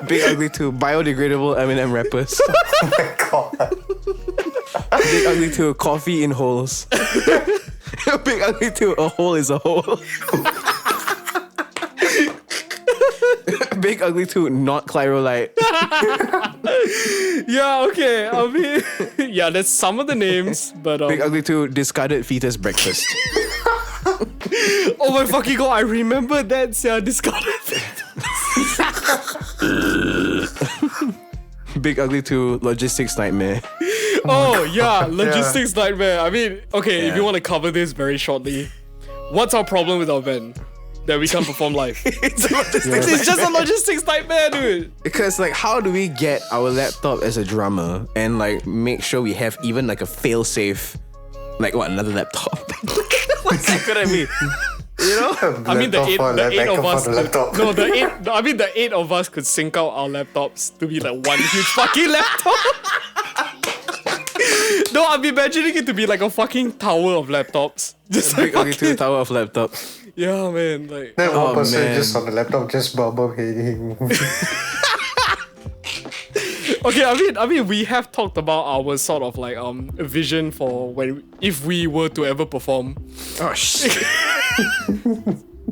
Big Ugly 2 biodegradable M&M wrappers. Oh my god. Big Ugly 2 coffee in holes. Big Ugly 2 a hole is a hole. Big Ugly 2 not Chlorolite. Yeah, okay. I mean, yeah, that's some of the names, but Big Ugly 2 discarded fetus breakfast. oh my fucking god, I remember that. Yeah, discarded. Big Ugly 2 logistics nightmare. Oh yeah, logistics nightmare. I mean, okay, if Yeah. you want to cover this very shortly, what's our problem with our band? That we can't perform live. It's a logistics It's just a logistics nightmare, dude. Because like how do we get our laptop as a drummer and like make sure we have even like a fail-safe like what, another laptop? What's that gonna be? You know? I mean, the eight of us. The laptop. No, the 8 of us could sync out our laptops to be like one huge fucking laptop. No, I'm imagining it to be like a fucking tower of laptops. Just like Big Ugly 2 fucking, tower of laptops. yeah, man. Like, Then one Oh, person man. just on the laptop just bubble heading. okay, I mean, we have talked about our sort of like vision for when if we were to ever perform. Oh shit.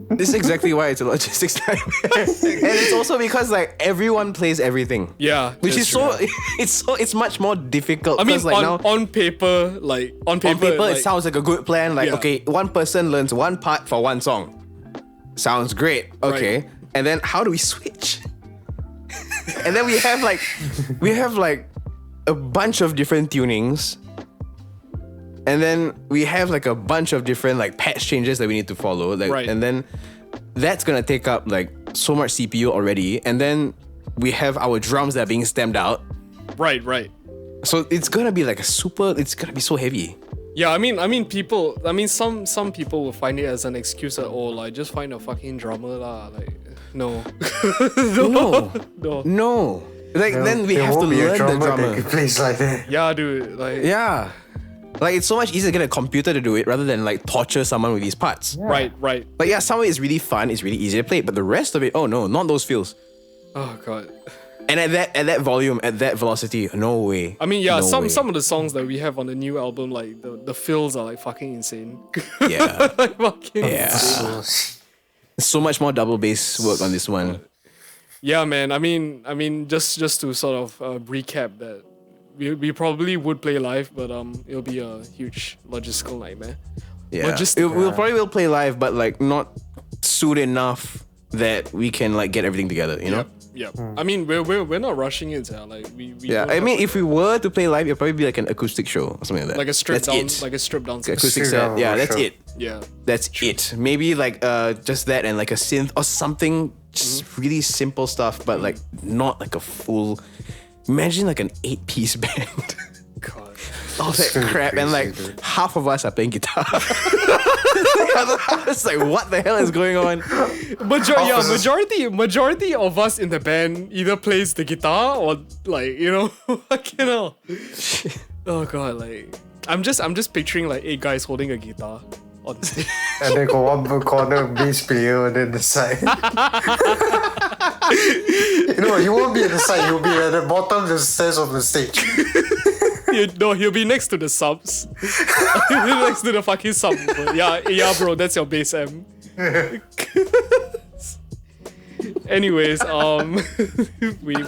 This is exactly why it's a logistics nightmare. And it's also because like everyone plays everything. Yeah, Which that's is true. it's much more difficult. I mean, 'cause, like now on paper, on paper like, it sounds like a good plan. Like, Yeah. okay, one person learns one part for one song. Sounds great. Okay. Right. And then how do we switch? And then we have like a bunch of different tunings. And then we have like a bunch of different like patch changes that we need to follow. Like, Right. and then that's gonna take up like so much CPU already. And then we have our drums that are being stemmed out. right. So it's gonna be like it's gonna be so heavy. Yeah, some people will find it as an excuse at all. Like, just find a fucking drummer lah. Like, no. No. Like, then we have to learn the drummer. That plays like that. Yeah, dude. Like, Yeah. Like, it's so much easier to get a computer to do it rather than like torture someone with these parts. right. Like, yeah, some of it is really fun, it's really easy to play, but the rest of it, oh no, not those feels. Oh god. And at that volume, at that velocity, no way. I mean, yeah, No some way. of the songs that we have on the new album, like the fills are like fucking insane. Yeah. Like fucking Yeah. insane. So much more double bass work on this one. Yeah, man. I mean, just to sort of recap that we probably would play live, but it'll be a huge logistical nightmare. Yeah. Logistical. We'll probably will play live, but like not soon enough that we can like get everything together, you know? Yep. I mean, we're not rushing it, like we Yeah, don't I have, mean, like, if we were to play live, it'd probably be like an acoustic show or something like that. like a stripped That's down, it. stripped down. Acoustic Straight set. down, Yeah, that's sure. it. Yeah. That's it. Maybe like just that and like a synth or something, just really simple stuff, but like not like a full. Imagine like an 8-piece band. God. All that gonna be crap, and crazy, like dude. half of us are playing guitar. The other half is like, what the hell is going on? Majority of us in the band either plays the guitar or like, you know, fucking hell. Oh god, like I'm just picturing like 8 guys holding a guitar on stage. And then got one corner bass player and then the side. You know, he won't be at the side, he'll be at the bottom of the stairs of the stage. He'll be next to the subs. He'll be next to the fucking sub. Yeah, bro, that's your bass M. Anyways, we've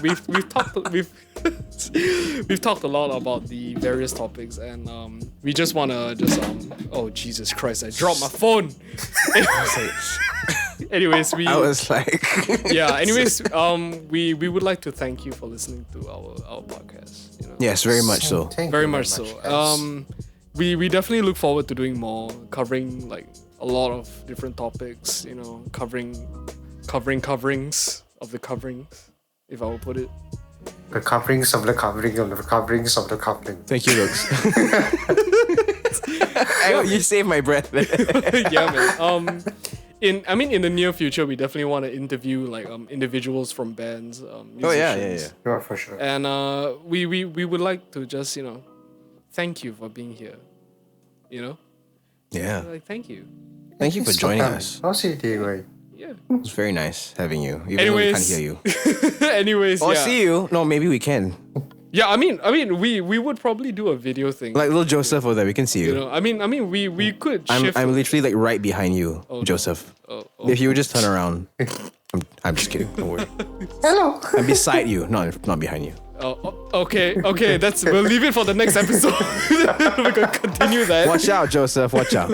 talked a lot about the various topics, and we just wanna oh Jesus Christ, I dropped my phone. Anyways, I was like, we would like to thank you for listening to our podcast. You know? yes, very much so. Thank Very you much so. guys. We definitely look forward to doing more, covering like a lot of different topics. You know, covering coverings of the coverings, if I will put it. The coverings of the covering of the coverings of the covering. Thank you, Lux. You saved my breath. Yeah, man. In the near future, we definitely want to interview like individuals from bands. Oh yeah. Musicians. Yeah, for sure. And we would like to just thank you for being here. You know, Yeah. like thank you. Thank you for joining us. How's your day going? Yeah. It was very nice having you. Even though we can't Anyways, hear you. anyways, Or yeah. see you. No, maybe we can. Yeah, I mean, we would probably do a video thing. Like little Joseph over there, we can see you. you know, I mean, we could shift. I'm literally like right behind you, no. Joseph. Oh, If you would just turn around. I'm just kidding. Don't worry. Hello. I'm beside you, not behind you. okay. We'll leave it for the next episode. We're gonna continue that. Watch out, Joseph. Watch out.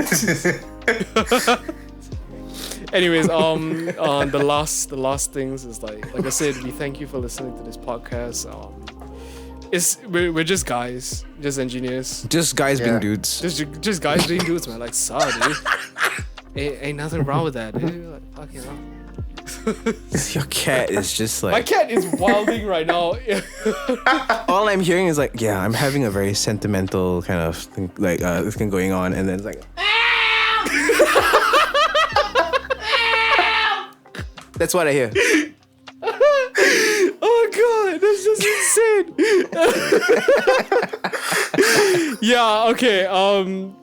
Anyways, the last things is like I said, we thank you for listening to this podcast. We're just guys, just engineers, Just guys being Yeah. dudes. just guys being dudes, man. Like, sorry, dude. Ain't nothing wrong with that, dude. Like, fucking hell. Your cat is just My like. cat is wilding right now. All I'm hearing is like, yeah, I'm having a very sentimental kind of thing, like thing going on, and then it's like. That's what I hear. Oh god, that's just insane. Yeah, okay.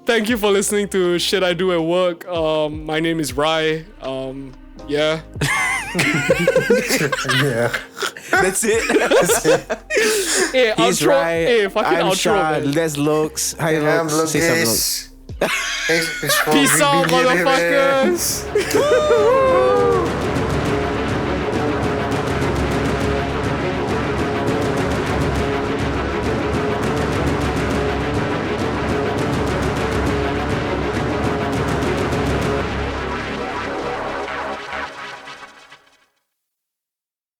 Thank you for listening to Shit I Do at Work. My name is Rai. Yeah. Yeah. That's it. Hey, He's outro. right. Hey, fucking I'm outro, Shah. man. There's Lux. Hi, I'm Lux. Say something, Lux. Lucas. Thanks for Peace out, being here, man. motherfuckers.